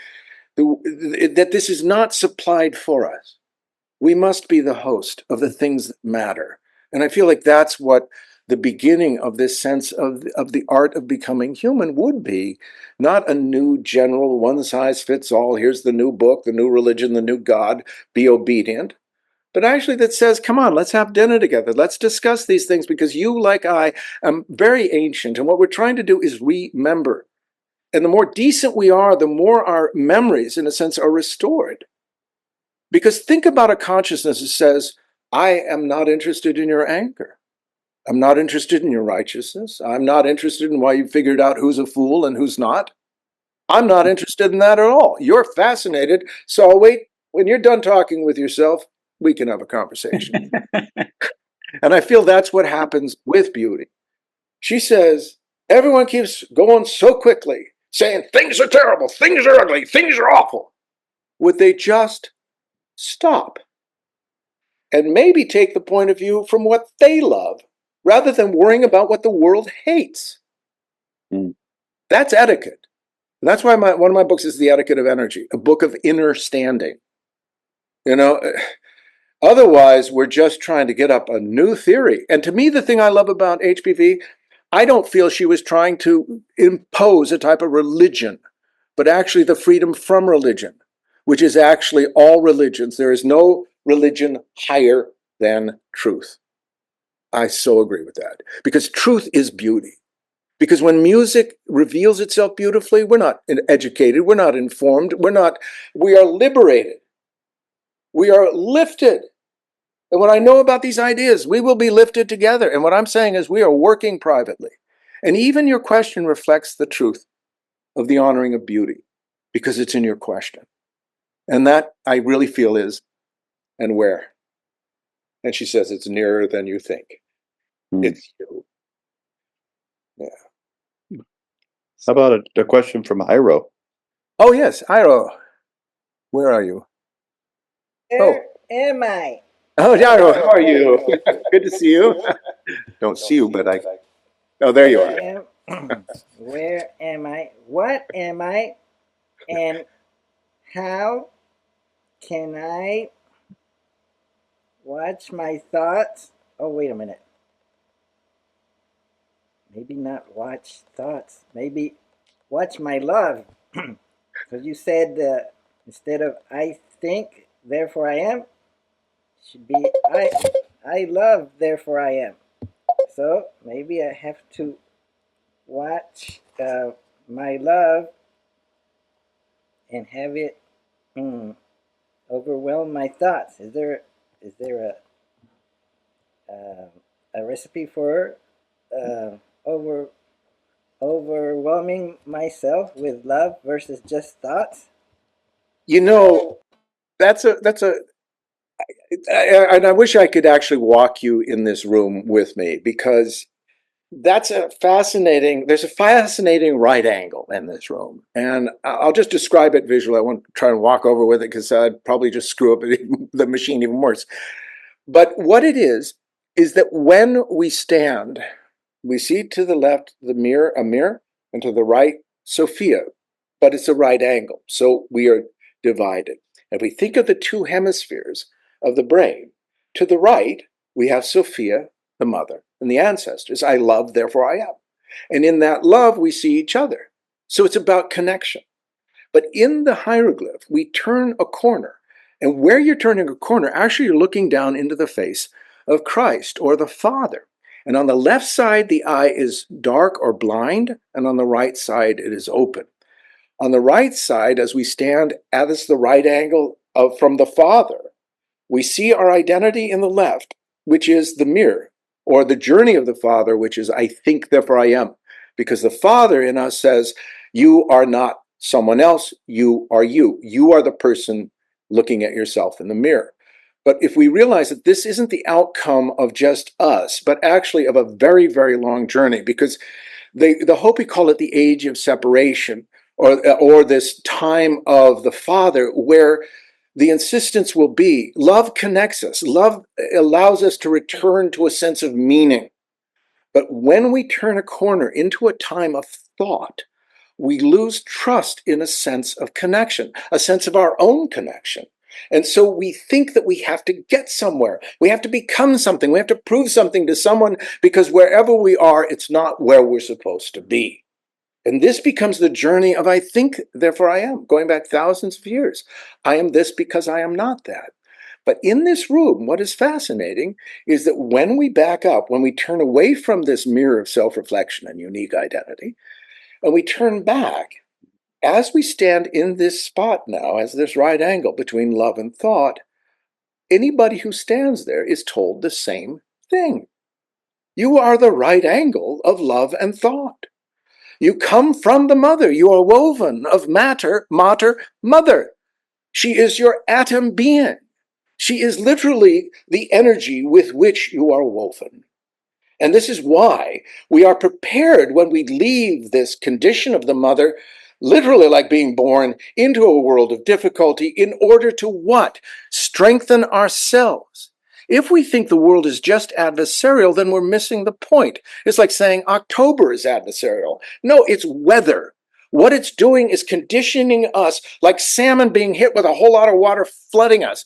that this is not supplied for us. We must be the host of the things that matter. And I feel like that's what the beginning of this sense of the art of becoming human would be. Not a new general one size fits all, here's the new book, the new religion, the new God, be obedient. But actually that says, come on, let's have dinner together. Let's discuss these things, because you, like I, am very ancient. And what we're trying to do is remember. And the more decent we are, the more our memories, in a sense, are restored. Because think about a consciousness that says, I am not interested in your anger. I'm not interested in your righteousness. I'm not interested in why you figured out who's a fool and who's not. I'm not interested in that at all. You're fascinated. So I'll wait. When you're done talking with yourself, we can have a conversation. And I feel that's what happens with beauty. She says, everyone keeps going so quickly, saying things are terrible, things are ugly, things are awful. Would they just stop and maybe take the point of view from what they love, rather than worrying about what the world hates? Mm. That's etiquette. And that's why one of my books is The Etiquette of Energy, a book of inner standing. You know, otherwise we're just trying to get up a new theory. And to me, the thing I love about HPV, I don't feel she was trying to impose a type of religion, but actually the freedom from religion, which is actually all religions. There is no religion higher than truth. I so agree with that, because truth is beauty. Because when music reveals itself beautifully, we're not educated, we're not informed, we are liberated. We are lifted. And when I know about these ideas, we will be lifted together. And what I'm saying is we are working privately. And even your question reflects the truth of the honoring of beauty, because it's in your question. And that I really feel is, and where? And she says, it's nearer than you think. Hmm. It's you. Yeah. How about a question from Iro? Oh, yes, Iro. Where are you? Where am I? Oh, Iro, how are you? Good to see you. Don't see you, but I. Oh, there you are. Where am I? What am I? And how can I watch my thoughts? Oh, wait a minute. Maybe not watch thoughts. Maybe watch my love. Because you said instead of I think, therefore I am, should be I love, therefore I am. So maybe I have to watch my love and have it overwhelm my thoughts. Is there a recipe for over overwhelming myself with love versus just thoughts? You know, that's a, and I wish I could actually walk you in this room with me, because there's a fascinating right angle in this room. And I'll just describe it visually. I won't try and walk over with it, because I'd probably just screw up the machine even worse. But what it is that when we stand, we see to the left a mirror, and to the right, Sophia, but it's a right angle. So we are divided. If we think of the two hemispheres of the brain, to the right, we have Sophia, the mother, and the ancestors. I love, therefore I am. And in that love, we see each other. So it's about connection. But in the hieroglyph, we turn a corner. And where you're turning a corner, actually you're looking down into the face of Christ or the Father. And on the left side, the eye is dark or blind, and on the right side, it is open. On the right side, as we stand at the right angle from the Father, we see our identity in the left, which is the mirror, or the journey of the Father, which is I think, therefore I am. Because the Father in us says, you are not someone else, you are you. You are the person looking at yourself in the mirror. But if we realize that this isn't the outcome of just us, but actually of a very, very long journey, because the Hopi call it the age of separation, or this time of the Father, where the insistence will be love connects us. Love allows us to return to a sense of meaning. But when we turn a corner into a time of thought, we lose trust in a sense of connection, a sense of our own connection. And so we think that we have to get somewhere. We have to become something. We have to prove something to someone, because wherever we are, it's not where we're supposed to be. And this becomes the journey of I think, therefore I am, going back thousands of years. I am this because I am not that. But in this room, what is fascinating is that when we back up, when we turn away from this mirror of self-reflection and unique identity, and we turn back, as we stand in this spot now, as this right angle between love and thought, anybody who stands there is told the same thing. You are the right angle of love and thought. You come from the mother. You are woven of matter, mother. She is your atom being. She is literally the energy with which you are woven. And this is why we are prepared when we leave this condition of the mother, literally like being born, into a world of difficulty in order to what? Strengthen ourselves. If we think the world is just adversarial, then we're missing the point. It's like saying October is adversarial. No, it's weather. What it's doing is conditioning us like salmon being hit with a whole lot of water flooding us.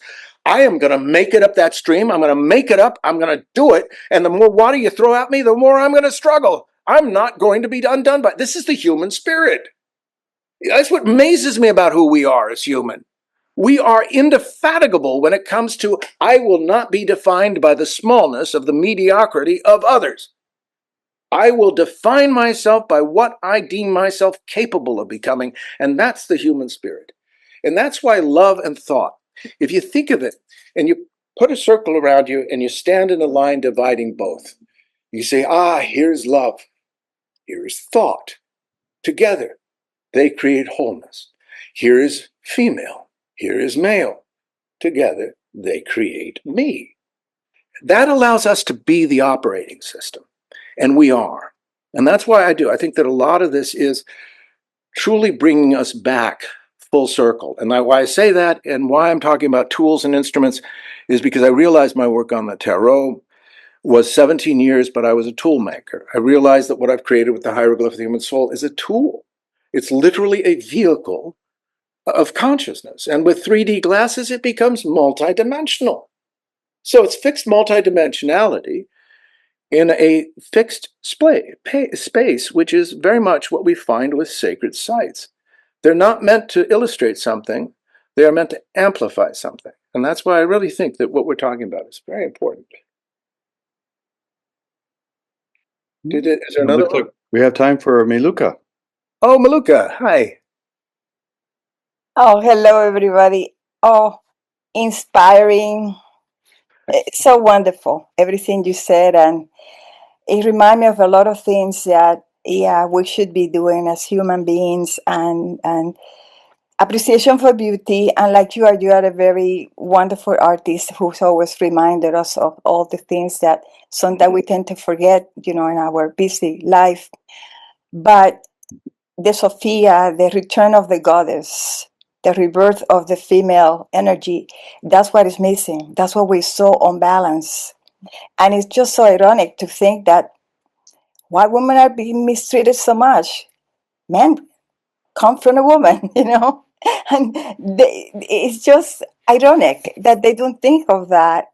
I am going to make it up that stream. I'm going to make it up. I'm going to do it. And the more water you throw at me, the more I'm going to struggle. I'm not going to be undone by it. This is the human spirit. That's what amazes me about who we are as human. We are indefatigable when it comes to, I will not be defined by the smallness of the mediocrity of others. I will define myself by what I deem myself capable of becoming. And that's the human spirit. And that's why love and thought, if you think of it and you put a circle around you and you stand in a line dividing both, you say, here's love, here's thought. Together, they create wholeness. Here is female, here is male. Together, they create me. That allows us to be the operating system, and we are. And that's why I think that a lot of this is truly bringing us back full circle. And why I say that and why I'm talking about tools and instruments is because I realized my work on the tarot was 17 years, but I was a tool maker. I realized that what I've created with the hieroglyph of the human soul is a tool. It's literally a vehicle of consciousness. And with 3D glasses, it becomes multidimensional. So it's fixed multidimensionality in a fixed space, which is very much what we find with sacred sites. They're not meant to illustrate something. They are meant to amplify something. And that's why I really think that what we're talking about is very important. Is there another Looks one? like we have time for Meluka. Oh, Maluka, hi. Oh, hello, everybody. Oh, inspiring. It's so wonderful, everything you said. And it reminds me of a lot of things that, yeah, we should be doing as human beings, and appreciation for beauty. And like you are a very wonderful artist who's always reminded us of all the things that sometimes we tend to forget, in our busy life. But the Sophia, the return of the goddess, the rebirth of the female energy, that's what is missing. That's what we're so unbalanced. And it's just so ironic to think that why women are being mistreated so much. Men come from a woman, And it's just ironic that they don't think of that.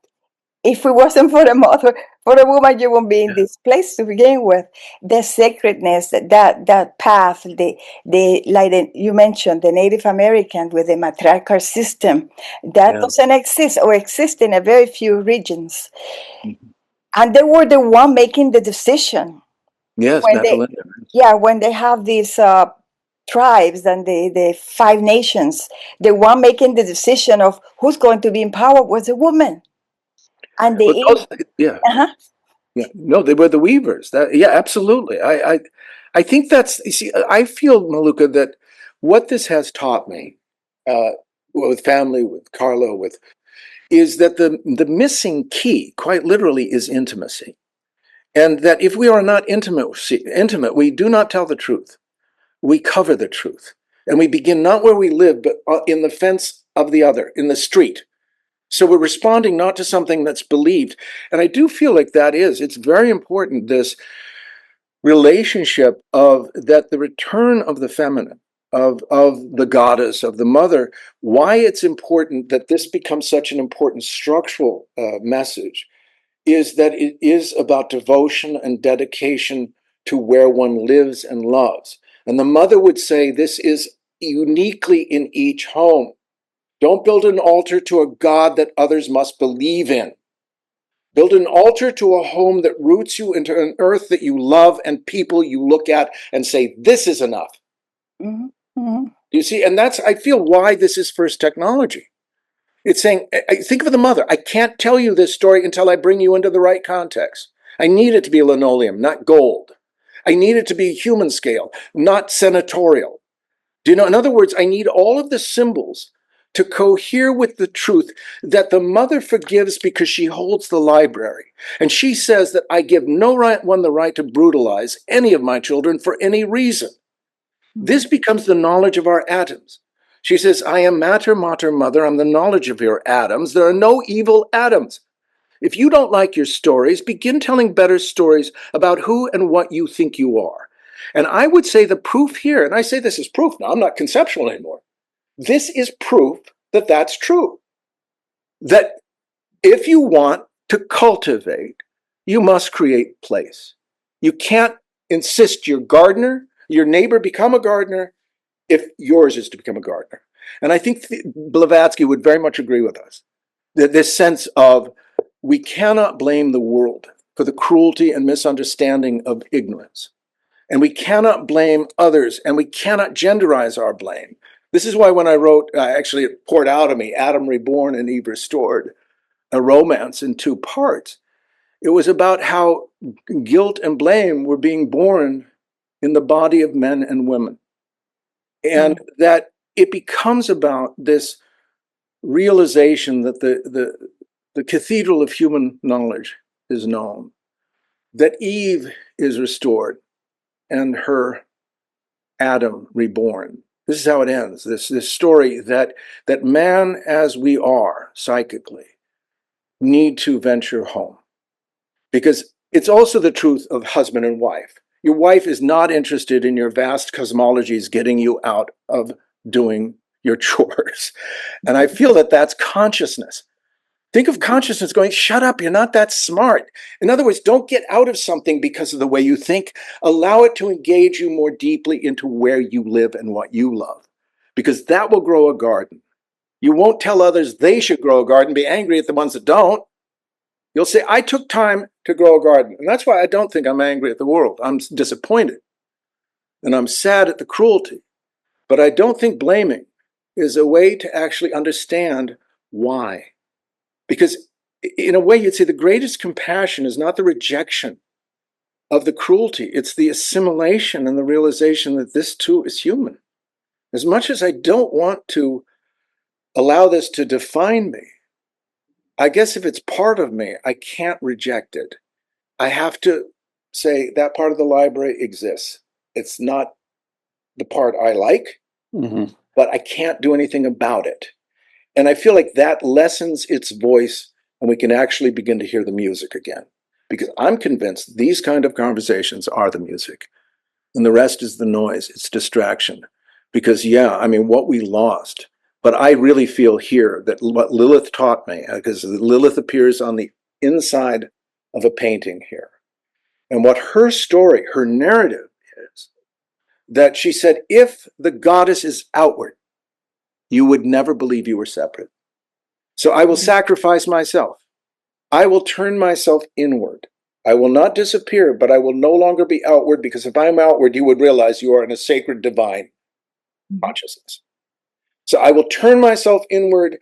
If it wasn't for the mother, For a woman, you won't be in this place to begin with. The sacredness, that path, you mentioned, the Native American with the matriarchal system, that doesn't exist or exists in a very few regions. And they were the one making the decision. Yes, When they, when they have these tribes and the 5 nations, the one making the decision of who's going to be in power was a woman. And But those, yeah. uh-huh. Yeah, no, they were the weavers. That, yeah, absolutely. I think that's, you see, I feel, Maluka, that what this has taught me, with family, with Carlo, is that the missing key, quite literally, is intimacy. And that if we are not intimate, we do not tell the truth. We cover the truth. And we begin not where we live, but in the fence of the other, in the street. So we're responding not to something that's believed. And I do feel like it's very important, this relationship of that the return of the feminine, of the goddess, of the mother, why it's important that this becomes such an important structural message is that it is about devotion and dedication to where one lives and loves. And the mother would say this is uniquely in each home. Don't build an altar to a God that others must believe in. Build an altar to a home that roots you into an earth that you love and people you look at and say, this is enough. Mm-hmm. Mm-hmm. You see, and that's, I feel, why this is first technology. It's saying, think of the mother. I can't tell you this story until I bring you into the right context. I need it to be linoleum, not gold. I need it to be human scale, not senatorial. Do you know, in other words, I need all of the symbols to cohere with the truth that the mother forgives because she holds the library. And she says that I give no one the right to brutalize any of my children for any reason. This becomes the knowledge of our atoms. She says, I am mater, mater, mother. I'm the knowledge of your atoms. There are no evil atoms. If you don't like your stories, begin telling better stories about who and what you think you are. And I would say the proof here, and I say this is proof now, I'm not conceptual anymore. This is proof that that's true. That if you want to cultivate, you must create place. You can't insist your neighbor become a gardener if yours is to become a gardener. And I think Blavatsky would very much agree with us. That this sense of we cannot blame the world for the cruelty and misunderstanding of ignorance. And we cannot blame others, and we cannot genderize our blame. This is why when I wrote, actually it poured out of me, Adam Reborn and Eve Restored, a romance in 2 parts. It was about how guilt and blame were being born in the body of men and women. And that it becomes about this realization that the cathedral of human knowledge is known, that Eve is restored and her Adam reborn. This is how it ends. This story that man, as we are psychically, need to venture home. Because it's also the truth of husband and wife. Your wife is not interested in your vast cosmologies getting you out of doing your chores. And I feel that that's consciousness. Think of consciousness going, shut up, you're not that smart. In other words, don't get out of something because of the way you think. Allow it to engage you more deeply into where you live and what you love, because that will grow a garden. You won't tell others they should grow a garden, be angry at the ones that don't. You'll say, I took time to grow a garden. And that's why I don't think I'm angry at the world. I'm disappointed. And I'm sad at the cruelty. But I don't think blaming is a way to actually understand why. Because in a way, you'd say the greatest compassion is not the rejection of the cruelty. It's the assimilation and the realization that this too is human. As much as I don't want to allow this to define me, I guess if it's part of me, I can't reject it. I have to say that part of the library exists. It's not the part I like, but I can't do anything about it. And I feel like that lessens its voice, and we can actually begin to hear the music again. Because I'm convinced these kind of conversations are the music. And the rest is the noise. It's distraction. Because, what we lost. But I really feel here that what Lilith taught me, because Lilith appears on the inside of a painting here. And what her story, her narrative is, that she said, if the goddess is outward, you would never believe you were separate. So I will sacrifice myself. I will turn myself inward. I will not disappear, but I will no longer be outward, because if I'm outward, you would realize you are in a sacred divine consciousness. So I will turn myself inward,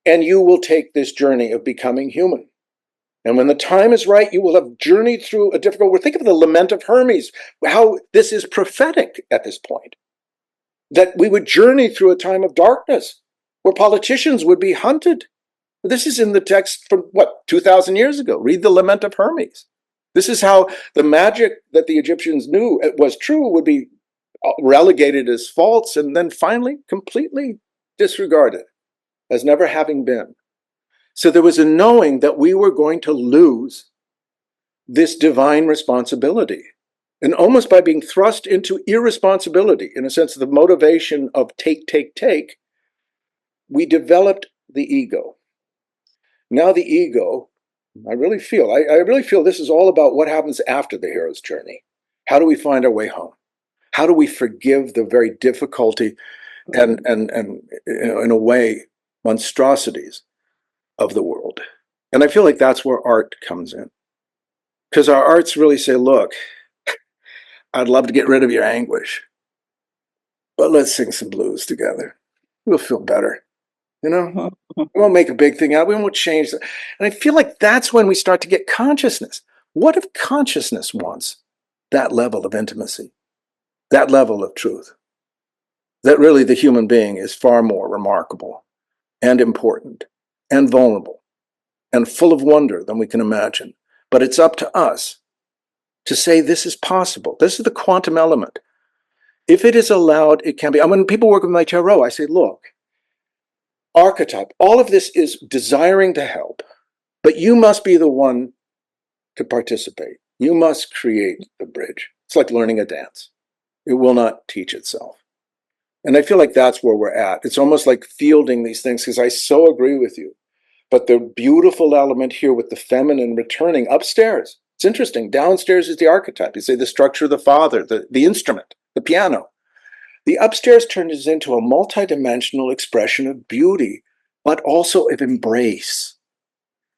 and you will take this journey of becoming human. And when the time is right, you will have journeyed through a difficult world. Think of the lament of Hermes, how this is prophetic at this point. That we would journey through a time of darkness where politicians would be hunted. This is in the text from, 2,000 years ago. Read the Lament of Hermes. This is how the magic that the Egyptians knew it was true would be relegated as false and then finally completely disregarded as never having been. So there was a knowing that we were going to lose this divine responsibility. And almost by being thrust into irresponsibility, in a sense, the motivation of take, we developed the ego. Now the ego, I really feel this is all about what happens after the hero's journey. How do we find our way home? How do we forgive the very difficulty and in a way, monstrosities of the world? And I feel like that's where art comes in. Because our arts really say, look, I'd love to get rid of your anguish, but let's sing some blues together. We'll feel better. You know, we won't make a big thing out. We won't change that. And I feel like that's when we start to get consciousness. What if consciousness wants that level of intimacy, that level of truth? That really the human being is far more remarkable and important and vulnerable and full of wonder than we can imagine. But it's up to us to say this is possible. This is the quantum element. If it is allowed, it can be. When people work with my tarot, I say, look, archetype, all of this is desiring to help, but you must be the one to participate. You must create the bridge. It's like learning a dance. It will not teach itself. And I feel like that's where we're at. It's almost like fielding these things, because I so agree with you. But the beautiful element here with the feminine returning upstairs, it's interesting. Downstairs is the archetype. You say the structure of the father, the instrument, the piano. The upstairs turns into a multidimensional expression of beauty, but also of embrace.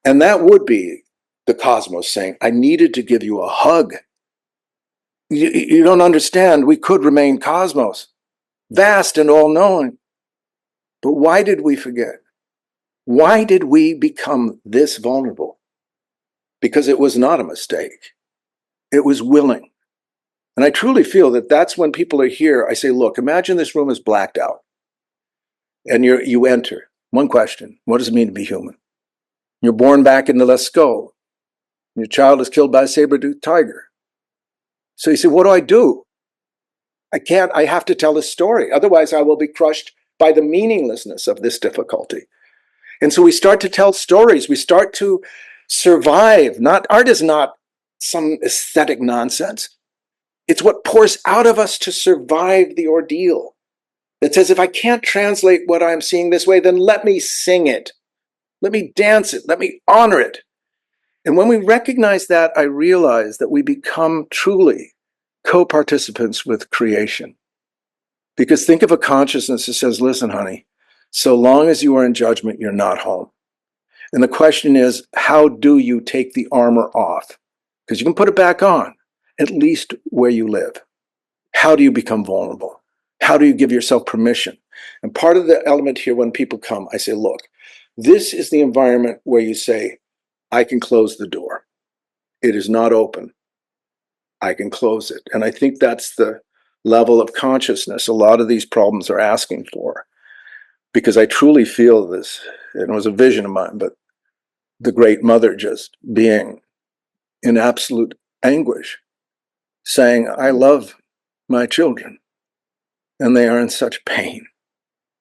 And that would be the cosmos saying, I needed to give you a hug. You don't understand. We could remain cosmos, vast and all-knowing. But why did we forget? Why did we become this vulnerable? Because it was not a mistake. It was willing. And I truly feel that that's when people are here. I say, look, imagine this room is blacked out. And you enter. One question: what does it mean to be human? You're born back in the Lascaux. Your child is killed by a saber-toothed tiger. So you say, what do I do? I have to tell a story. Otherwise, I will be crushed by the meaninglessness of this difficulty. And so we start to tell stories. We start to survive. Art is not some aesthetic nonsense. It's what pours out of us to survive the ordeal. That says, if I can't translate what I'm seeing this way, then let me sing it. Let me dance it. Let me honor it. And when we recognize that, I realize that we become truly co-participants with creation. Because think of a consciousness that says, listen, honey, so long as you are in judgment, you're not home. And the question is, how do you take the armor off? Because you can put it back on, at least where you live. How do you become vulnerable? How do you give yourself permission? And part of the element here when people come, I say, look, this is the environment where you say, I can close the door. It is not open. I can close it. And I think that's the level of consciousness a lot of these problems are asking for. Because I truly feel this, and it was a vision of mine, but the Great Mother just being in absolute anguish, saying, I love my children, and they are in such pain,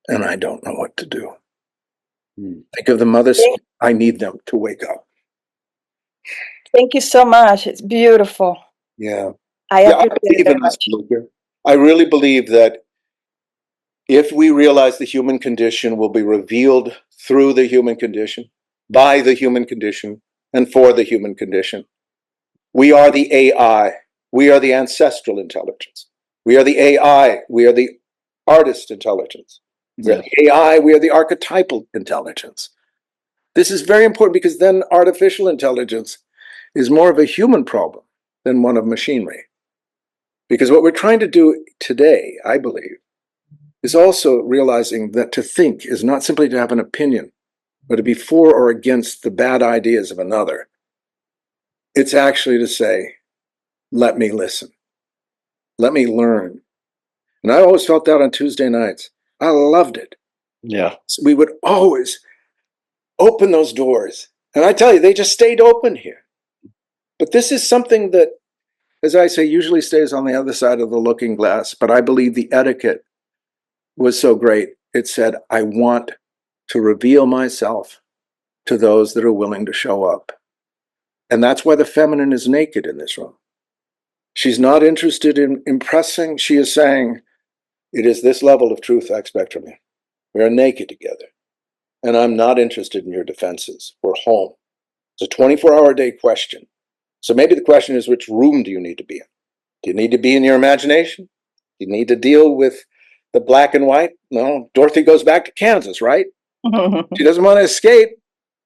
and I don't know what to do. Think of the mothers, I need them to wake up. Thank you so much. It's beautiful. Yeah. I I appreciate it believe very in this, much. Luca. I really believe that if we realize the human condition will be revealed through the human condition, by the human condition, and for the human condition, We are the AI. We are the ancestral intelligence. We are the AI. We are the artist intelligence. We are the AI. We are the archetypal intelligence. This is very important because then artificial intelligence is more of a human problem than one of machinery. Because what we're trying to do today, I believe, is also realizing that to think is not simply to have an opinion, but to be for or against the bad ideas of another. It's actually to say, let me listen. Let me learn. And I always felt that on Tuesday nights. I loved it. Yeah. So we would always open those doors. And I tell you, they just stayed open here. But this is something that, as I say, usually stays on the other side of the looking glass. But I believe the etiquette was so great. It said, I want to reveal myself to those that are willing to show up. And that's why the feminine is naked in this room. She's not interested in impressing. She is saying, it is this level of truth I expect from you. We are naked together. And I'm not interested in your defenses. We're home. It's a 24-hour-a-day question. So maybe the question is, which room do you need to be in? Do you need to be in your imagination? Do you need to deal with the black and white? No, Dorothy goes back to Kansas, right? She doesn't want to escape.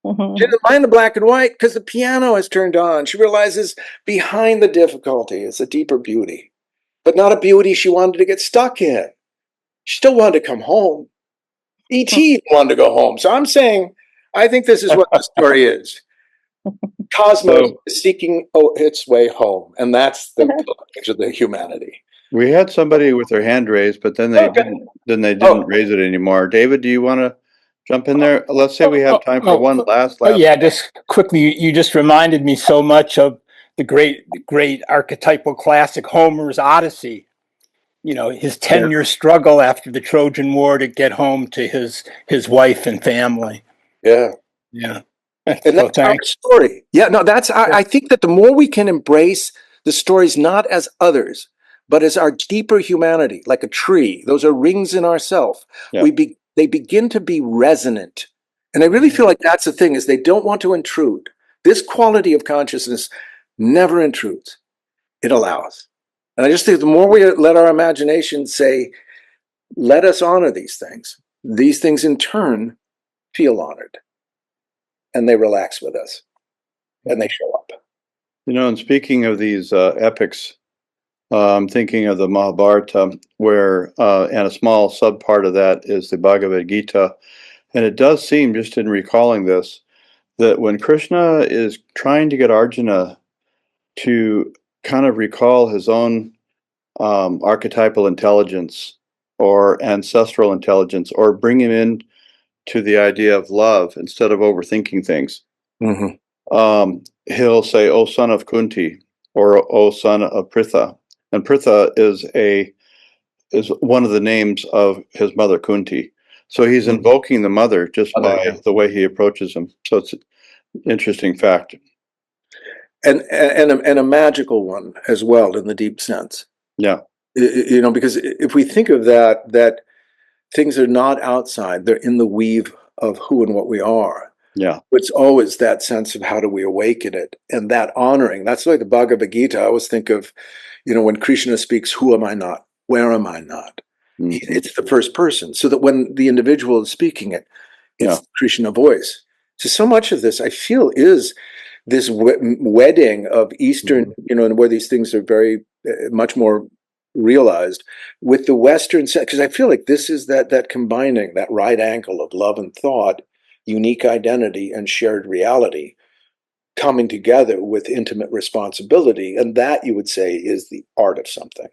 She doesn't mind the black and white because the piano is turned on. She realizes behind the difficulty is a deeper beauty, but not a beauty she wanted to get stuck in. She still wanted to come home. E.T. wanted to go home. So I'm saying, I think this is what the story is. Cosmos So is seeking its way home, and that's the pilgrimage of the humanity. we had somebody with their hand raised, but then they Okay. didn't raise it anymore. David, do you want to jump in there? Let's say we have time for one last. Yeah, just quickly, you just reminded me so much of the great archetypal classic Homer's Odyssey. You know, his 10-year struggle after the Trojan War to get home to his wife and family. Yeah. Yeah. And So that's our thanks. story. Yeah, no, I think that the more we can embrace the stories not as others, but as our deeper humanity, like a tree, those are rings in ourself. Yeah. They begin to be resonant. And I really feel like that's the thing, is they don't want to intrude. This quality of consciousness never intrudes. It allows. And I just think the more we let our imagination say, let us honor these things in turn feel honored. And they relax with us. And they show up. You know, and speaking of these epics, I'm thinking of the Mahabharata, where and a small subpart of that is the Bhagavad Gita, and it does seem, just in recalling this, that when Krishna is trying to get Arjuna to kind of recall his own archetypal intelligence or ancestral intelligence, or bring him in to the idea of love instead of overthinking things. He'll say, "O son of Kunti," or "O son of Pritha," and Pritha is one of the names of his mother Kunti. So he's invoking the mother just by the way he approaches him. So it's an interesting fact. And a magical one as well, in the deep sense. Yeah. You know, because if we think of that things are not outside, they're in the weave of who and what we are. Yeah. It's always that sense of how do we awaken it, and that honoring. That's like the Bhagavad Gita. I always think of, you know, when Krishna speaks, who am I not? Where am I not? It's the first person, so that when the individual is speaking it, it's Krishna voice. So much of this, I feel, is this wedding of Eastern, you know, and where these things are very much more realized with the Western sense, because I feel like this is that combining that right angle of love and thought, unique identity and shared reality coming together with intimate responsibility, and that, you would say, is the art of something,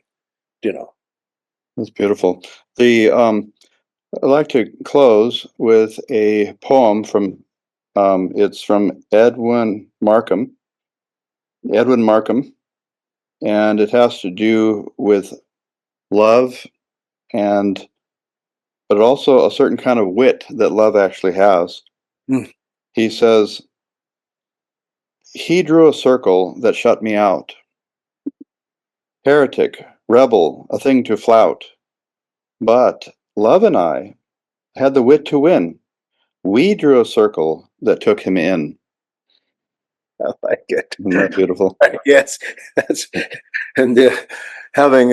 you know. That's beautiful. I'd like to close with a poem from it's from Edwin Markham, and it has to do with love, and but also a certain kind of wit that love actually has. He says, "He drew a circle that shut me out. Heretic, rebel, a thing to flout. But love and I had the wit to win. We drew a circle that took him in." I like it. Isn't that beautiful? Yes, that's and having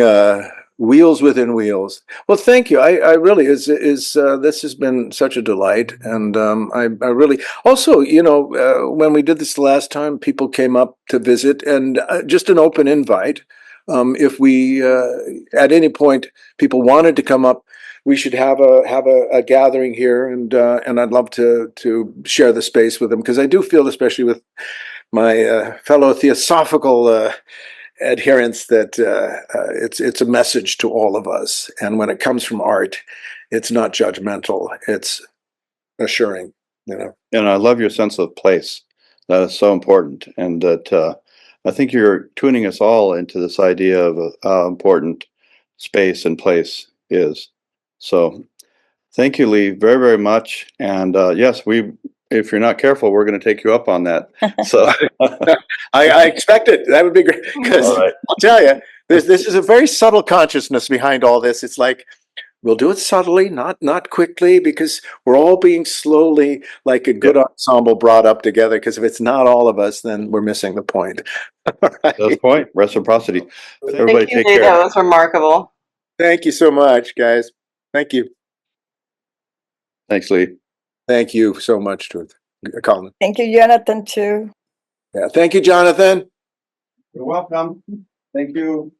wheels within wheels. Well, thank you. I really is this has been such a delight, and I really also, when we did this the last time, people came up to visit, and just an open invite. If we at any point people wanted to come up, we should have a gathering here, and I'd love to share the space with them, because I do feel, especially with my fellow theosophical adherents, that it's a message to all of us. And when it comes from art, it's not judgmental; it's assuring. And I love your sense of place. That is so important, and that I think you're tuning us all into this idea of how important space and place is. So, thank you, Lee, very, very much. And yes, if you're not careful, we're going to take you up on that. So, I expect it. That would be great, because all right. I'll tell you, this is a very subtle consciousness behind all this. It's like, we'll do it subtly, not quickly, because we're all being slowly, like a good ensemble, brought up together. Because if it's not all of us, then we're missing the point. All That's the right. point. Reciprocity. Everybody, Thank you, take Lee. care. That was remarkable. Thank you so much, guys. Thank you. Thanks, Lee. Thank you so much, Colin. Thank you, Jonathan, too. Yeah. Thank you, Jonathan. You're welcome. Thank you.